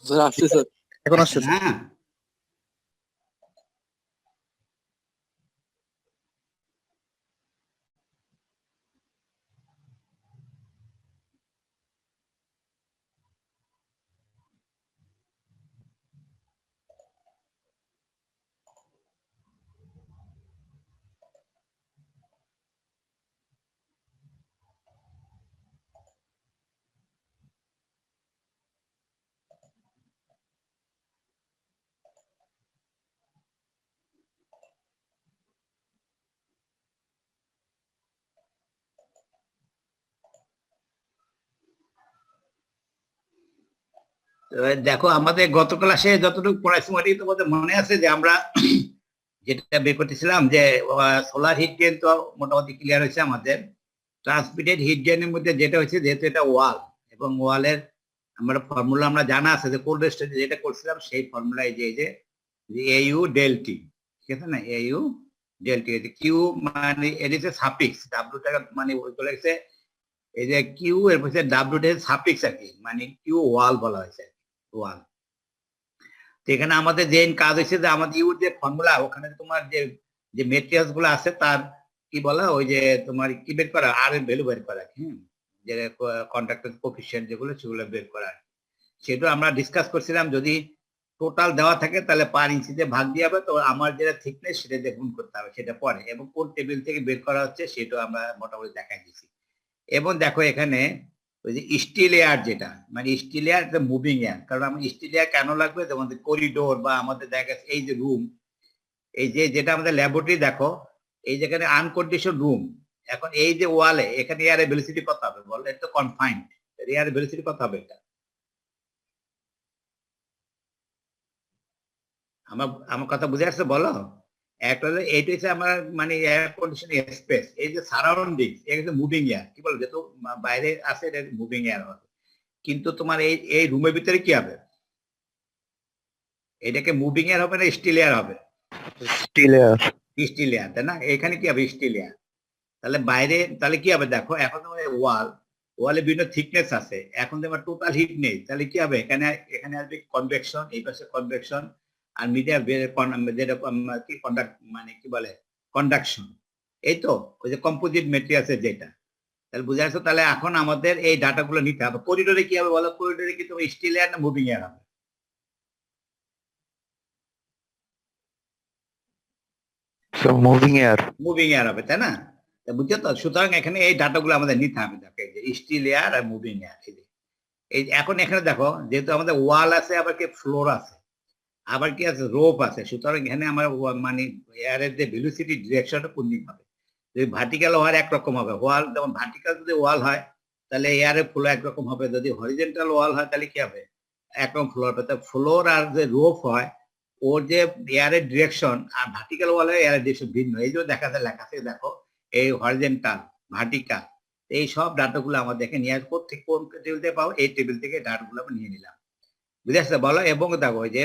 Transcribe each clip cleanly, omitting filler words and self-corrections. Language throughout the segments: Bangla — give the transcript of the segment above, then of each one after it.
স্যার আসছে স্যার, এখন আসছে না দেখো, আমাদের গত ক্লাসে যতটুকু পড়াইছি ওটাই তোমাদের মনে আছে যে আমরা যেটা বের করতেছিলাম যে সোলার হিট গেইন তো মোটামুটি ক্লিয়ার হয়েছে আমাদের। ট্রান্সমিটেড হিট গেইনের মধ্যে যেটা হচ্ছে, যেহেতু এটা ওয়াল এবং ওয়ালের আমরা ফর্মুলা আমরা জানা আছে যে কোল্ড স্টোরেজে যেটা করছিলাম সেই ফর্মুলা এই যে এইউ ডেল টি, ঠিক আছে না, এইউ ডেল টি কিউ মানে এটা হচ্ছে সাফিক্স, ডাব্লিউটা মানে ওইগুলো হচ্ছে এই যে কিউ এর হচ্ছে ডাব্লিউটা সাফিক্স আর কি, মানে কিউ ওয়াল বলা হয়েছে, ওয়াল। তো এখানে আমাদের যে কাজ হয়েছে যে আমাদের ইউর যে ফর্মুলা, ওখানে তোমার যে যে মেটেরিয়ালস গুলো আছে তার কি বলা, ওই যে তোমার কি বের করা, আর এর ভ্যালু বের করা, যে কন্ট্রাক্টর কোফিশিয়েন্ট যেগুলো সেগুলো বের করা, সেটা আমরা ডিসকাস করছিলাম। যদি টোটাল দেওয়া থাকে তাহলে পার ইঞ্চিতে ভাগ দিয়ে হবে, তো আমার যেটা থিকনেস সেটা দিয়ে গুণ করতে হবে, সেটা পরে, এবং কোন টেবিল থেকে বের করা হচ্ছে সেটাও আমরা মোটামুটি দেখাই দিচ্ছি। এবং দেখো এখানে ওই যে স্টিল এয়ার, যেটা মানে স্টিল এয়ার মুভিং এয়ার, কারণ আমার স্টিল এয়ার কেন লাগবে, যেমন করিডোর বা আমাদের দেখা যাচ্ছে এই যে রুম, এই যে যেটা আমাদের ল্যাবরেটরি, দেখো এই যেখানে আনকন্ডিশন রুম, এখন এই যে ওয়ালে এখানে এয়ারের ভেলোসিটি কত হবে বল, এটা তো কনফাইন্ড, এয়ারের ভেলোসিটি কত হবে এটা? আমার আমার কথা বুঝে আসছে বলো? একটা হলো এইটা হচ্ছে আমার মানে এয়ার কন্ডিশন স্পেস, এই যে সারাউন্ডিং এটা হচ্ছে মুভিং এয়ার, কি বলো, যেহেতু বাইরে আছে এটা মুভিং এয়ার হবে। কিন্তু তোমার এই এই রুমের ভিতরে কি হবে, এটাকে মুভিং এয়ার হবে না স্টিল এয়ার হবে? Still air. স্টিল এয়ার, তাই না? এখানে কি হবে, স্টিল এয়ার। তাহলে বাইরে তাহলে কি হবে, দেখো এখন তোমার ওয়াল, ওয়ালে বিভিন্ন থিকনেস আছে, এখন তোমার টোটাল হিট নেই, তাহলে কি হবে, এখানে এখানে আসবে কনভেকশন, এই পাশে কনভেকশন, আর মিডিয়া যেটা কি কন্ডাক্ট মানে কি বলে কন্ডাকশন, এই তো ওই যে কম্পোজিট মেটেরিয়ালসের যেটা। তাহলে বুঝে আসছো? তাহলে এখন আমাদের এই ডাটাগুলো নিতে হবে। করিডোরে কি হবে বলো, করিডোরে কি তোমার স্টিল এয়ার না মুভিং এয়ার হবে? Moving air. মুভিং এয়ার হবে, তাই না? বুঝছো তো? সুতরাং এখানে এই ডাটাগুলো আমাদের নিতে হবে, দেখো এই যে স্টিল এয়ার আর মুভিং এয়ার। এই এখন এখানে দেখো, যেহেতু আমাদের ওয়াল আছে, আবার কি ফ্লোর আছে, আবার কি আছে রোপ আছে, সুতরাং এখানে আমার মানে এয়ারের যে ভেলোসিটি ডিরেকশনটা কোন দিক হবে, যদি ভার্টিক্যাল হওয়ার একরকম হবে, ওয়াল যেমন ভার্টিক্যাল যদি ওয়াল হয় তাহলে এয়ারের ফ্লো একরকম হবে, যদি হরিজেন্টাল ওয়াল হয় তাহলে কি হবে, একরকম ফ্লো হবে। তাহলে ফ্লোর আর যে রোপ হয়, ওর যে এয়ারের ডিরেকশন আর ভার্টিক্যাল ওয়াল হয় এয়ারের ডিরেকশন ভিন্ন, এই যে দেখা যায় লেখা আছে দেখো, এই হরিজেন্টাল, ভার্টিক্যাল, এই সব ডাটাগুলো আমাদের দেখে নিয়ে আসবো, ঠিক কোন টেবিল থেকে পাবো, এই টেবিল থেকে ডাটাগুলো আমি নিয়ে নিলাম। বুঝে আসছে বলো? এবং দেখো যে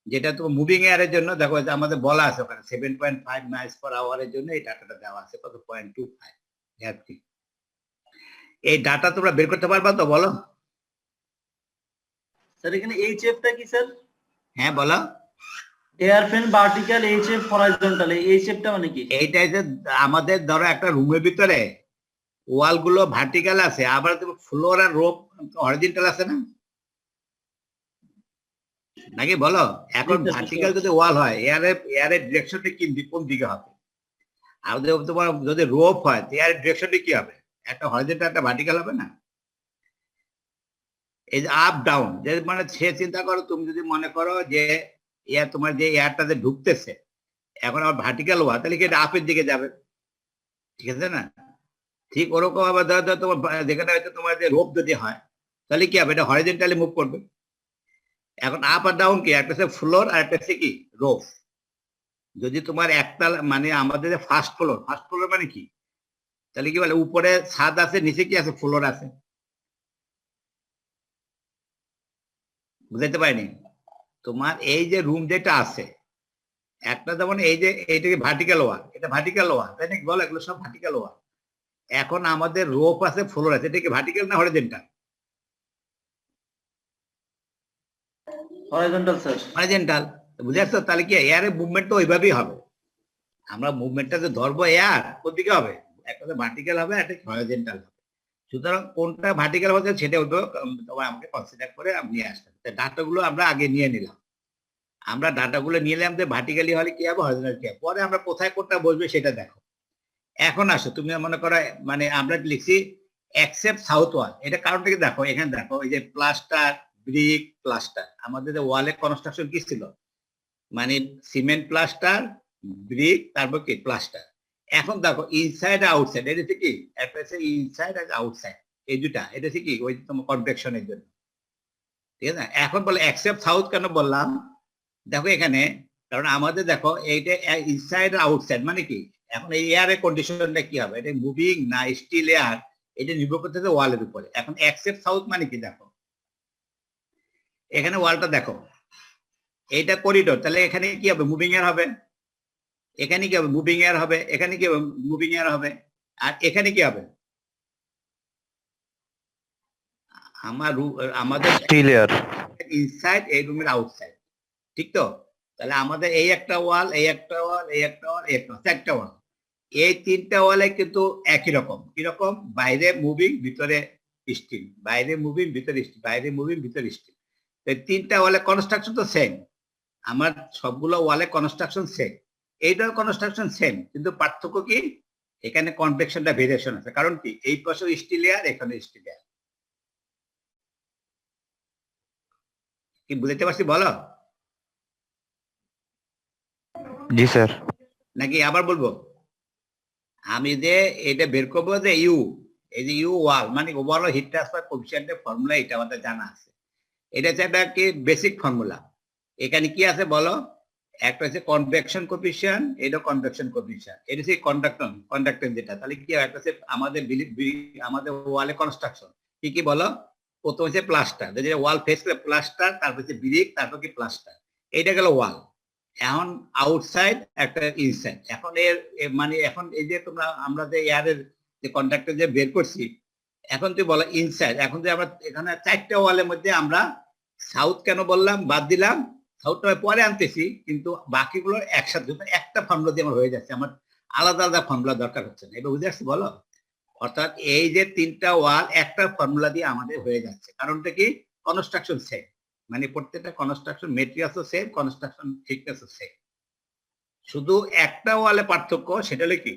যেটা তো মুভিং এয়ারের জন্য দেখো যে আমাদের বলা আছে ওখানে 7.5 মাইলস পার আওয়ারের জন্য এই ডাটাটা দেওয়া আছে, কত 0.25। এই ডাটা তোমরা বের করতে পারবা তো বলো? স্যার এখানে এইচএফটা কি স্যার? হ্যাঁ বলো। Air fan vertical, HF horizontal, এইচএফটা মানে কি? এইটাই যে আমাদের ধরো একটা রুমের ভিতরে ওয়াল গুলো ভার্টিক্যাল আছে, আবার ফ্লোর আর রোপ হরিজন্টাল আছে না, নাকি বলো? এখন ভার্টিক্যাল যদি ওয়াল হয়, এয়ারের ডিরেকশনটা কোন দিকে হবে? আর তোমার যদি রোপ হয় এয়ারের ডিরেকশনটা কি হবে, একটা হরিজন্টাল একটা ভার্টিক্যাল হবে না? এই যে আপ ডাউন, যে মানে সে চিন্তা করো, তুমি যদি মনে করো যে এয়ার তোমার যে এয়ারটা যে ঢুকতেছে এখন আবার ভার্টিক্যাল ওয়াল, তাহলে কি এটা আপের দিকে যাবে, ঠিক আছে না? ঠিক ওরকম আবার ধরো তোমার যেখানে হয়তো তোমার যে রোপ যদি হয় তাহলে কি হবে, এটা হরিজন্টালি মুভ করবে। এখন আপ আর ডাউন কি, একটা হচ্ছে ফ্লোর আর একটা হচ্ছে কি রোপ। যদি তোমার একতলা মানে আমাদের ফার্স্ট ফ্লোর মানে কি, তাহলে কি বলে উপরে ছাদ আছে, নিচে কি আছে, ফ্লোর আছে। বুঝাইতে পারিনি? তোমার এই যে রুম যেটা আছে, একটা যেমন এই যে এইটাকে ভার্টিক্যাল ওয়াল, এটা ভার্টিক্যাল ওয়াল, তাই নাকি বলো? এগুলো সব ভার্টিক্যাল ওয়াল। এখন আমাদের রোপ আছে, ফ্লোর আছে, এটা কি ভার্টিক্যাল না হরিজন্টাল? Horizontal sir. হরাইজন্টাল, বুঝে আসছো? তাহলে কি এয়ারের মুভমেন্ট তো ওইভাবেই হবে। আমরা মুভমেন্টটা যে ধরবো এয়ার কোন দিকে হবে, একটা ভার্টিক্যাল হবে, একটা হরাইজন্টাল হবে। সুতরাং কোনটা ভার্টিক্যাল হচ্ছে সেটা হতো তোমার আমাকে কনসিডার করে আপনি আসবেন। ডাটাগুলো আমরা আগে নিয়ে নিলাম, আমরা ডাটাগুলো নিয়ে নিলাম যে ভার্টিক্যালি হলে কি হবে, হরাইজন্টাল কি হবে, পরে আমরা কোথায় কোনটা বসবে সেটা দেখো। এখন আসো, তুমি মনে করো মানে আমরা লিখছি অ্যাকসেপ্ট সাউথ ওয়াল, এটা কারণটা কি দেখো, এখানে দেখো এই যে প্লাস্টার, ব্রিক, প্লাস্টার, আমাদের যে ওয়ালে কনস্ট্রাকশন কি ছিল, মানে সিমেন্ট প্লাস্টার, ব্রিক, তারপর কি প্লাস্টার। এখন দেখো ইনসাইড আউটসাইড, এটা হচ্ছে কি, একটা হচ্ছে ইনসাইড আর আউটসাইড, এই দুটা, এটা হচ্ছে কি ওই তোমার কনভেকশনের জন্য, ঠিক আছে। এখন বলে অ্যাকসেপ্ট সাউথ কেন বললাম, দেখো এখানে, কারণ আমাদের দেখো এইটা ইনসাইড আর আউটসাইড মানে কি, এখন এই এয়ারের কন্ডিশনটা কি হবে, এটা মুভিং না স্টিল এয়ার, এটা নির্ভর করতেছে ওয়ালের উপরে। এখন অ্যাকসেপ্ট সাউথ মানে কি, দেখো এখানে ওয়ালটা দেখো, এইটা করিডোর, তাহলে এখানে কি হবে, মুভিং এয়ার হবে, এখানে কি হবে, মুভিং এয়ার হবে, এখানে কি হবে, মুভিং এয়ার হবে, আর এখানে কি হবে, আমাদের স্টিল এয়ার। ইনসাইড, এই রুমের আউটসাইড, ঠিক তো। তাহলে আমাদের এই একটা ওয়াল, এই একটা ওয়াল, এই একটা ওয়াল, এই একটা, চারটা ওয়াল, এই তিনটা ওয়ালে কিন্তু একই রকম, কিরকম, বাইরে মুভিং, ভিতরে স্টিল, বাইরে মুভিং, ভিতরে স্টিল, বাইরে মুভিং, ভিতরে স্টিল। তিনটা ওয়ালে কনস্ট্রাকশন তো সেম, আমার সবগুলো ওয়ালে কনস্ট্রাকশন সেম, এইটার কনস্ট্রাকশন সেম, কিন্তু পার্থক্য কি, এখানে কনভেকশনটা ভেরিয়েশন আছে। কারণ কি, এই পাশে স্টিল এয়ার, এখানে স্টিল এয়ার। কি বুঝতে পারছি বলো, জি স্যার। নাকি আবার বলবো? আমি যে এটা বের করবো যে ইউ, এই যে ইউ ওয়াল মানে ওভারঅল হিট ট্রান্সফার কোএফিসিয়েন্টের ফর্মুলা, এটা আমাদের জানা আছে। এটা হচ্ছে একটা কি বেসিক ফর্মুলা। এখানে কি আছে বলো, একটা হচ্ছে কনভেকশন কোএফিসিয়েন্ট, এটা কনভেকশন কোএফিসিয়েন্ট, এটা হচ্ছে কন্ডাক্টর যেটা। তাহলে কি একটা হচ্ছে আমাদের আমাদের ওয়ালে কনস্ট্রাকশন কি কি বলো, প্রথম হচ্ছে প্লাস্টার, যে ওয়াল ফেস প্লাস্টার, তারপর হচ্ছে ব্রিক, তারপর কি প্লাস্টার, এইটা গেল ওয়াল। এখন আউটসাইড একটা ইনসাইড। এখন মানে এখন এই যে তোমরা আমরা যে এয়ারের যে কন্ডাক্টর যে বের করছি, এখন তুই বলো ইনসাইড। এখন যে আমরা এখানে চারটা ওয়ালের মধ্যে আমরা সাউথ কেন বললাম, বাদ দিলাম, সাউথটা পরে আনতেছি, কিন্তু বাকিগুলো একসাথে একটা ফর্মুলা দিয়ে আমার হয়ে যাচ্ছে, আমার আলাদা আলাদা ফর্মুলা দরকার হচ্ছে না। এবার বুঝে আসছি বলো, অর্থাৎ এই যে তিনটা ওয়াল একটা ফর্মুলা দিয়ে আমাদের হয়ে যাচ্ছে। কারণটা কি, কনস্ট্রাকশন সেম, মানে প্রত্যেকটা কনস্ট্রাকশন মেটেরিয়ালসও সেম, কনস্ট্রাকশন থিকনেসও সেম। শুধু একটা ওয়ালে পার্থক্য, সেটা হলো কি,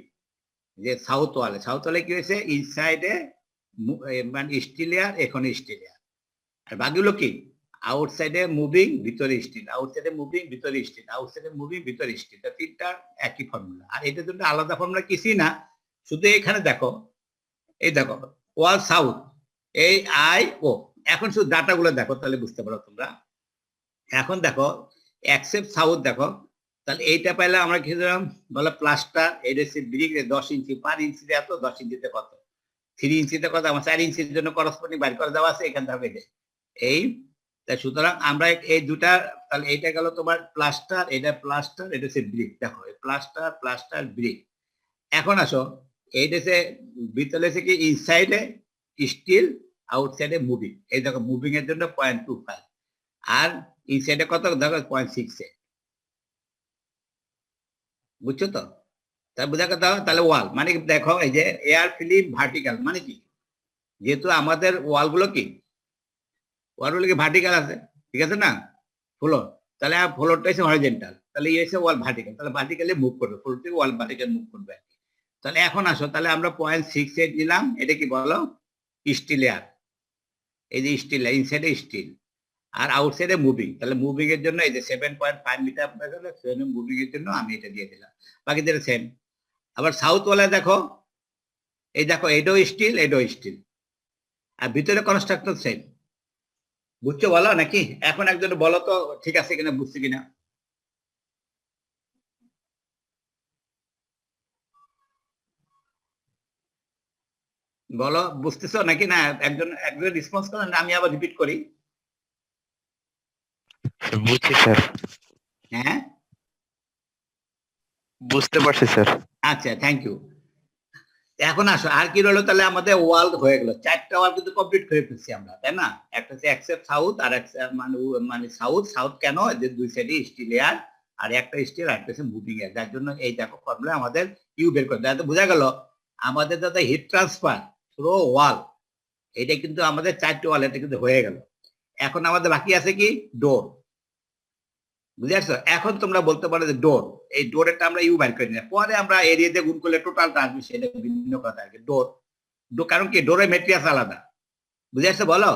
যে সাউথ ওয়ালে কি হয়েছে, ইনসাইডে মানে স্টিল এয়ার, এখানে স্টিল এয়ার, আর বাকিগুলো কি, আউটসাইডে মুভিং, ভিতরে স্টিল, আউটসাইডে মুভিং, ভিতরে স্টিল, আউটসাইডে মুভিং, ভিতরে স্টিল, তিনটা একই ফর্মুলা। আর এটা দুটো আলাদা ফর্মুলা কিছুই না, শুধু এখানে দেখো, এই দেখো ওয়াল সাউথ, এই আই ও। এখন শুধু ডাটাগুলো দেখো, তাহলে বুঝতে পারো তোমরা। এখন দেখো অ্যাকসেপ্ট সাউথ, দেখো তাহলে এইটা পাইলে আমরা কি দিলাম বলো, প্লাস্টার, এটা হচ্ছে ব্রিক, 10 ইঞ্চি, 5 ইঞ্চিতে এত, 10 ইঞ্চিতে কত, 3 ইঞ্চিতে কত, আমার 4 ইঞ্চির জন্য করসপন্ডিং বাইর করে দেওয়া আছে এখান থেকে এই। তাই সুতরাং আমরা এই দুটা, তাহলে এইটা গেল তোমার প্লাস্টার, এটা প্লাস্টার, এটা হচ্ছে ব্রিক। দেখো প্লাস্টার, প্লাস্টার, ব্রিক। এখন আসো, এইটা হচ্ছে ভিতরে হচ্ছে কি ইনসাইডে স্টিল, আউটসাইডে মুভিং। এই দেখো মুভিং এর জন্য 0.25, আর ইনসাইডে কত, দেখো 0.68। বুঝছো তো? তাই বোঝা কথা। তাহলে ওয়াল মানে দেখো, এই যে এয়ার ফিলিং ভার্টিক্যাল মানে কি, যেহেতু আমাদের ওয়ালগুলো কি, ওয়ালগুলো কি ভার্টিক্যাল আছে, ঠিক আছে না, ফ্লোর, তাহলে ফ্লোরটা হচ্ছে হরিজন্টাল, তাহলে এই হচ্ছে ওয়াল ভার্টিক্যাল, তাহলে ভার্টিক্যালি মুভ করবে, ফ্লোর থেকে ওয়াল ভার্টিক্যাল মুভ করবে। তাহলে এখন আসো, তাহলে আমরা 0.68 নিলাম, এটা কি বলো, স্টিল এয়ার, এই যে স্টিল, ইনসাইডে স্টিল, আর আউটসাইডে মুভিং। তাহলে মুভিং এর জন্য এই যে 7.5 মিটার মুভিং এর জন্য আমি এটা দিয়ে দিলাম, বাকিদের সেম। আবার সাউথ ওয়ালে দেখো, এই দেখো এটাও স্টিল, এটাও স্টিল, আর ভিতরে কনস্ট্রাকশন সেম। বুঝছো বলো নাকি? এখন একজন বলো তো ঠিক আছে কিনা, বুঝছি কিনা বলো, বুঝতেছো নাকি না? একজন একজন রেসপন্স করেন, আমি আবার রিপিট করি। বুঝছি স্যার, হ্যাঁ বুঝতে পারছি স্যার। আচ্ছা, থ্যাংক ইউ। এখন আসো আর কি রইলো, তাহলে আমাদের ওয়াল হয়ে গেল, 4টা ওয়াল কিন্তু কমপ্লিট করে ফেলছি আমরা, তাই না? একটা হচ্ছে অ্যাকসেপ্ট সাউথ, আর মানে সাউথ সাউথ কেন, যে দুই সাইডে স্টিল এয়ার, আর একটা স্টিল আর একটা হচ্ছে মুভিং এয়ার, যার জন্য এই দেখো ফর্মুলা আমাদের ইউ বের করে দেয়। বোঝা গেল আমাদের দাদা হিট ট্রান্সফার থ্রো ওয়াল, এটা কিন্তু আমাদের 4টে ওয়াল, এটা কিন্তু হয়ে গেল। এখন আমাদের বাকি আছে কি, ডোর। বুঝে আসছো? এখন তোমরা বলতে পারো যে ডোর, এই ডোরেরটা আমরা ইউ বাইর করে নিলাম, পরে আমরা এরিয়া দিয়ে গুণ করলে টোটালটা আসবে, সেটা বিভিন্ন কথা আর কি। ডোর, কারণ কি ডোরের মেটেরিয়ালস আলাদা। বুঝে আসছো বলো?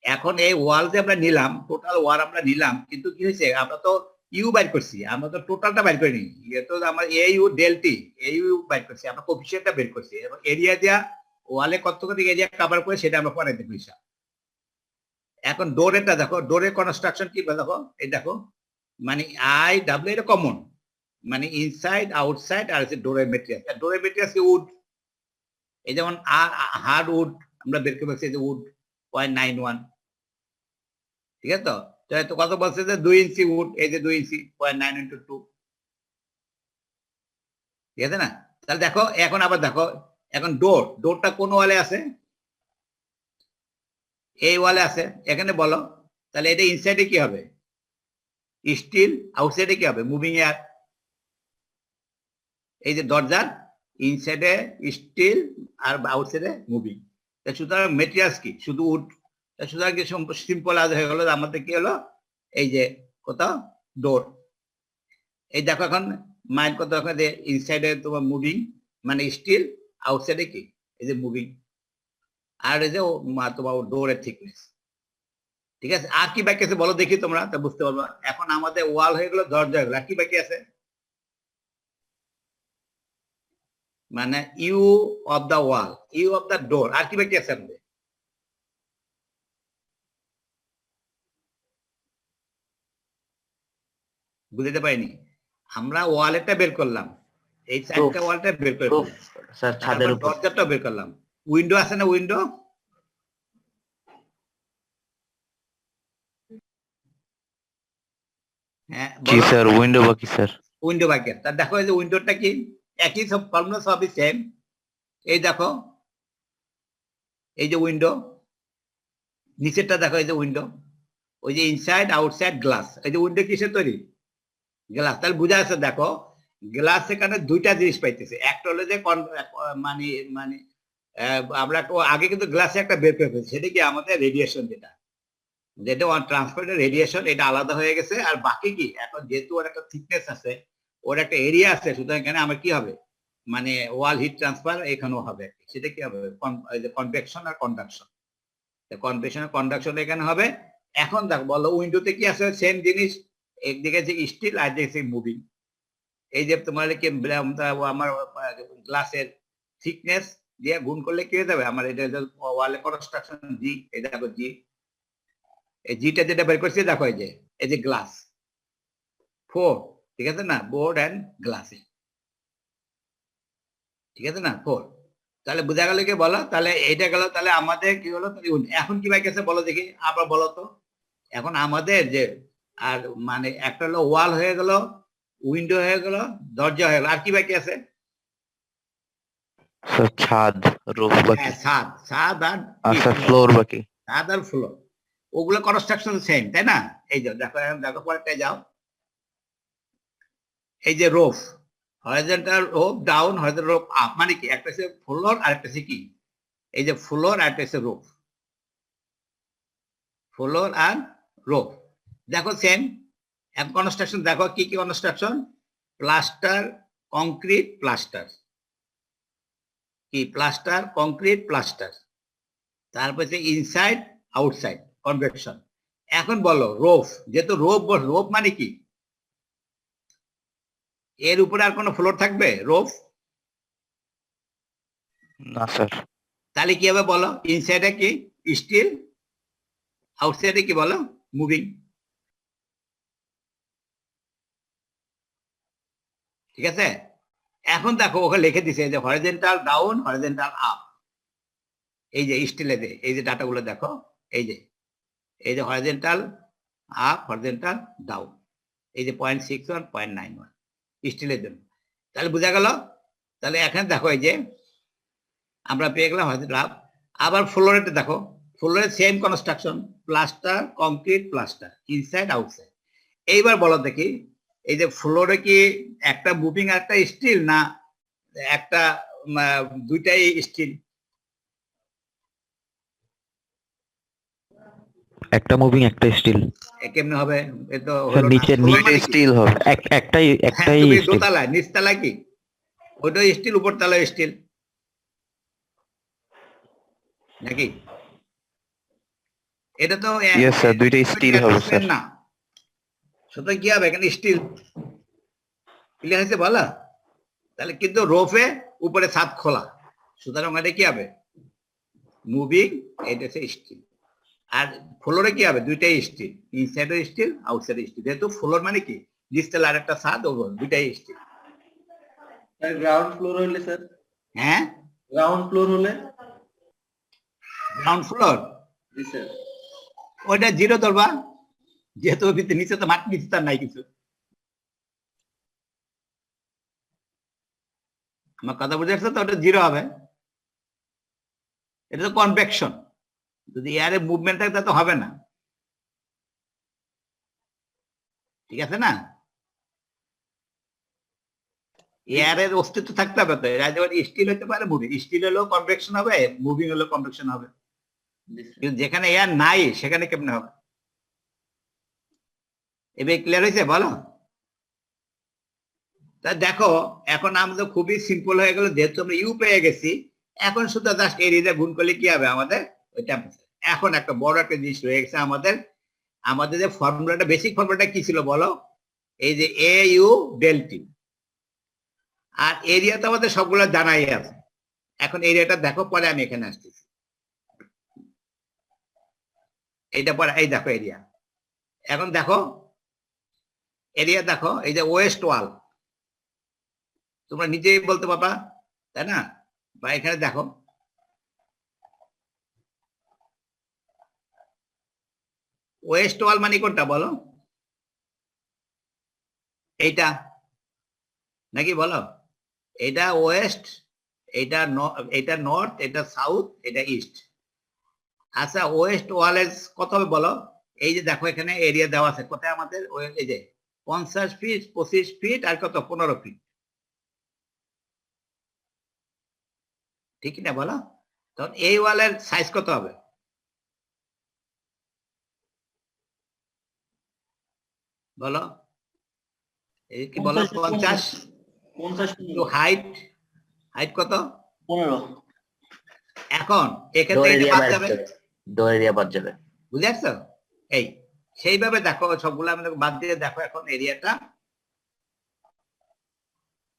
এখন এই ওয়াল যে আমরা নিলাম, টোটাল ওয়াল আমরা নিলাম, কিন্তু কি হয়েছে, আমরা তো ইউ বাইর করছি, আমরা তো টোটালটা বাইর করিনি, তো আমরা A U delta A U বাইর করছি, আমরা কোফিশিয়েন্টটা বের করছি, এবং এরিয়া দেওয়া ওয়ালে কত কত এরিয়া কভার করে সেটা আমরা পরে দেখব হিসাব। এখন ডোরেরটা দেখো, ডোরের কনস্ট্রাকশন কি দেখো, এই দেখো মানে আই ডাব্লিউ এটা কমন, মানে ইনসাইড আউটসাইড, আর হচ্ছে ডোরের মেটেরিয়াল। ডোরের মেটেরিয়াল কি উড, এই যেমন হার্ড উড আমরা বের করে পাচ্ছি যে উড 0.91, ঠিক আছে? তো কত বলছে যে 2 ইঞ্চি উড, এই যে 2 ইঞ্চি 0.9 × 2, ঠিক আছে না? তাহলে দেখো এখন আবার দেখো, এখন ডোরটা কোন ওয়ালে আছে, এই ওয়ালে আছে, এখানে বলো তাহলে এটা ইনসাইডে কি হবে, স্টিল, আউটসাইডে কি হবে, মুভিং এয়ার। এই যে দরজার ইনসাইডে স্টিল আর আউটসাইডে মুভিং, সুতরাং মেটেরিয়ালস কি শুধু উড, সুতরাং কি সিম্পল আজ হয়ে গেল, আমাদের কি হলো, এই যে কোথাও ডোর। এই দেখো এখন মাইন্ড কত, ইনসাইডে তোমার মুভিং মানে স্টিল, আউটসাইডে কি এই যে মুভিং, আর এই যে তোমার ডোরের থিকনেস, ঠিক আছে? আর কি বাকি আছে বলো দেখি তোমরা, তা বুঝতে পারবা। এখন আমাদের ওয়াল হয়ে গেল, দরজা হয়ে গেল, আর কি বাকি আছে, মানে U of the wall, U of the door, আর কি বাকি আছে আমাদের? বুঝতে পারিনি, আমরা ওয়ালেরটা বের করলাম, এই 4টা ওয়ালটা বের করে Roof, স্যার ছাদের উপর। দরজাটা বের করলাম, উইন্ডো আছে না, উইন্ডো, হ্যাঁ জি বলো, স্যার, উইন্ডো বাকি স্যার। উইন্ডো বাকি। তা দেখো এই যে উইন্ডোটা কি, একই সব ফর্মুলা, সবই সেম। এই দেখো এই যে উইন্ডো, নিচেরটা দেখো, এই যে উইন্ডো, ওই যে ইনসাইড আউটসাইড গ্লাস, এই যে উইন্ডো কিসের তৈরি, গ্লাস। তাহলে বুঝা আছে, দেখো গ্লাস এখানে দুইটা জিনিস পাইতেছে, একটা হলো যে মানে মানে আমরা আগে কিন্তু গ্লাসে একটা বের করে ফেলছি, সেটা কি আমাদের রেডিয়েশন, যেটা ট্রান্সপারেন্ট রেডিয়েশন, এটা আলাদা হয়ে গেছে। আর বাকি কি, এখন যেহেতু ওর একটা থিকনেস আছে, ওর একটা এরিয়া আছে, সুতরাং এখানে আমার কি হবে, মানে ওয়াল হিট ট্রান্সফার এখানেও হবে, সেটা কি হবে, কনভেকশন আর কন্ডাকশন, কনভেকশন আর কন্ডাকশন এখানে হবে। এখন দেখ বলো উইন্ডোতে কি আছে, সেম জিনিস, একদিকে যে স্টিল আর একদিকে মুভিং। এই যে তোমার কি আমার গ্লাসের থিকনেস দিয়ে গুণ করলে কি হয়ে যাবে আমার, এটা ওয়ালে কনস্ট্রাকশন জি, এই দেখো জি, এই জিটা যেটা বের করছি দেখো, এই যে গ্লাস 4, ঠিক আছে না, বোর্ড অ্যান্ড গ্লাসে, ঠিক আছে না 4। তাহলে বোঝা গেল কি বলো, তাহলে এইটা গেল, তাহলে আমাদের কি হলো, এখন কি বাকি আছে বলো দেখি, আবার বলো তো। এখন আমাদের যে আর মানে একটা হলো ওয়াল হয়ে গেল, উইন্ডো হয়ে গেল, দরজা হয়ে গেল, আর কি বাকি আছে? স্যার ছাদ, রুফ বাকি। হ্যাঁ ছাদ, ছাদ আর স্যার ফ্লোর বাকি। ছাদ আর ফ্লোর, ওগুলো কনস্ট্রাকশন সেম, তাই না? এই যে দেখো, দেখো পরেরটা যাও, এই যে roof, horizontal rope down, horizontal rope up, মানে কি একটা হচ্ছে ফ্লোর আর একটা হচ্ছে কি, এই যে ফ্লোর আর একটা হচ্ছে রোপ, ফ্লোর আর রোপ দেখো সেম। এখন কনস্ট্রাকশন দেখো কি কি কনস্ট্রাকশন, প্লাস্টার, কংক্রিট, প্লাস্টার, কি প্লাস্টার, কংক্রিট, প্লাস্টার, তারপর হচ্ছে ইনসাইড আউটসাইড কনভেকশন। এখন বলো রোফ, যেহেতু রোপ মানে কি, এর উপরে আর কোনো ফ্লোর থাকবে, রোফ না স্যার। তাহলে কি হবে বলো, ইনসাইডে কি স্টিল, আউটসাইডে কি বলো মুভিং, ঠিক আছে? এখন দেখো ওখানে লিখে দিছে যে হরিজন্টাল ডাউন, হরিজন্টাল আপ, এই যে স্টিলে এই যে ডাটাগুলো দেখো, এই যে হরিজন্টাল আপ, হরিজন্টাল ডাউন, এই যে 0.61, 0.91 স্টিলের জন্য। তাহলে বোঝা গেল, তাহলে এখানে দেখো এই যে আমরা পেয়ে গেলাম হয়তো লাভ। আবার ফ্লোরেটে দেখো, ফ্লোরের same construction, plaster concrete plaster, inside outside. এইবার বলো দেখি, এই যে ফ্লোরে কি একটা মুভিং আর একটা স্টিল, না একটা দুইটাই স্টিল? একটা মুভিং একটা স্টিল। কেমনে হবে? এ তো স্যার হলো না। নিচে Floor নিচে মানে কি? স্টিল হবে, একটাই হ্যাঁ, একটাই তুমি স্টিল। দোতলায়, নিচতলায় কি ওইটা স্টিল, উপর তলায় স্টিল নাকি? এটা তো ইয়েস স্যার, দুইটাই স্টিল হবে স্যার। না, সুতরাং কি হবে এখানে? স্টিল। ক্লিয়ার হয়েছে বলা? তাহলে কিন্তু রোফে উপরে ছাদ খোলা, সুতরাং এটা কি হবে? মুভিং, এটা হচ্ছে স্টিল। আর ফ্লোরে কি হবে? দুইটাই স্টিল, ইনসাইডও স্টিল আউটসাইড স্টিল। যেহেতু ফ্লোর মানে কি নিচতলা আর একটা ছাদ, ওপর দুইটাই স্টিল। গ্রাউন্ড ফ্লোর হলে স্যার, হ্যাঁ, গ্রাউন্ড ফ্লোর হলে? গ্রাউন্ড ফ্লোর জি স্যার। ওইটা জিরো ধরবা, যেহেতু নিচে তো মাটি, নিচে তার নাই কিছু। আমার কথা বুঝে আসছে তো? ওটা জিরো হবে। এটা তো কনভেকশন, যদি এয়ারে মুভমেন্ট থাকে তা তো হবে না, ঠিক আছে না? এয়ারের অস্তিত্ব থাকতে হবে তো। স্টিল হতে পারে, মুভিং স্টিল হলেও কনভেকশন হবে, মুভিং হলেও কনভেকশন হবে। কিন্তু যেখানে এয়ার নাই সেখানে কেমনে হবে? এবার ক্লিয়ার হয়েছে বলো? তা দেখো, এখন আমাদের খুবই সিম্পল হয়ে গেল, যেহেতু আমরা ইউ পেয়ে গেছি। এখন শুধু জাস্ট এরিয়া গুণ করলে কি হবে আমাদের? ওই টেম্পারেচার। এখন একটা বড় একটা জিনিস রয়ে গেছে আমাদের। আমাদের যে ফর্মুলাটা, বেসিক ফর্মুলাটা কি ছিল বলো? এই যে এ ইউ ডেল টি। আর এরিয়া তো আমাদের সবগুলো জানাই আছে। এখন এরিয়াটা দেখো, পরে আমি এখানে আসতেছি। এইটা পরে, এই দেখো এরিয়া। এখন দেখো এরিয়া, দেখো এই যে ওয়েস্ট ওয়াল, তোমরা নিজেই বলতে পারবা, তাই না? বা এখানে দেখো, ওয়েস্ট ওয়াল মানে কোনটা বলো? এইটা নাকি বলো? এটা ওয়েস্ট, এটা এটা নর্থ, এটা সাউথ, এটা ইস্ট। আচ্ছা, ওয়েস্ট ওয়ালের কত হবে বলো? এই যে দেখো এখানে এরিয়া দেওয়া আছে কোথায় আমাদের, এই যে 50 ফিট, 25 ফিট, আর কত 15 ফিট, ঠিক না বলো? তখন এই ওয়ালের সাইজ কত হবে বলো? এই কি বলো? 50 50 হাইট, হাইট কত? 15। এখন এখান ডোর থেকে এটা এরিয়া বাদ বাদ যাবে, যাবে, ডোর এরিয়া বাদ যাবে। বুঝে আসছো? এই সেইভাবে দেখো সবগুলো আমি বাদ দিয়ে দেখো এখন এরিয়াটা।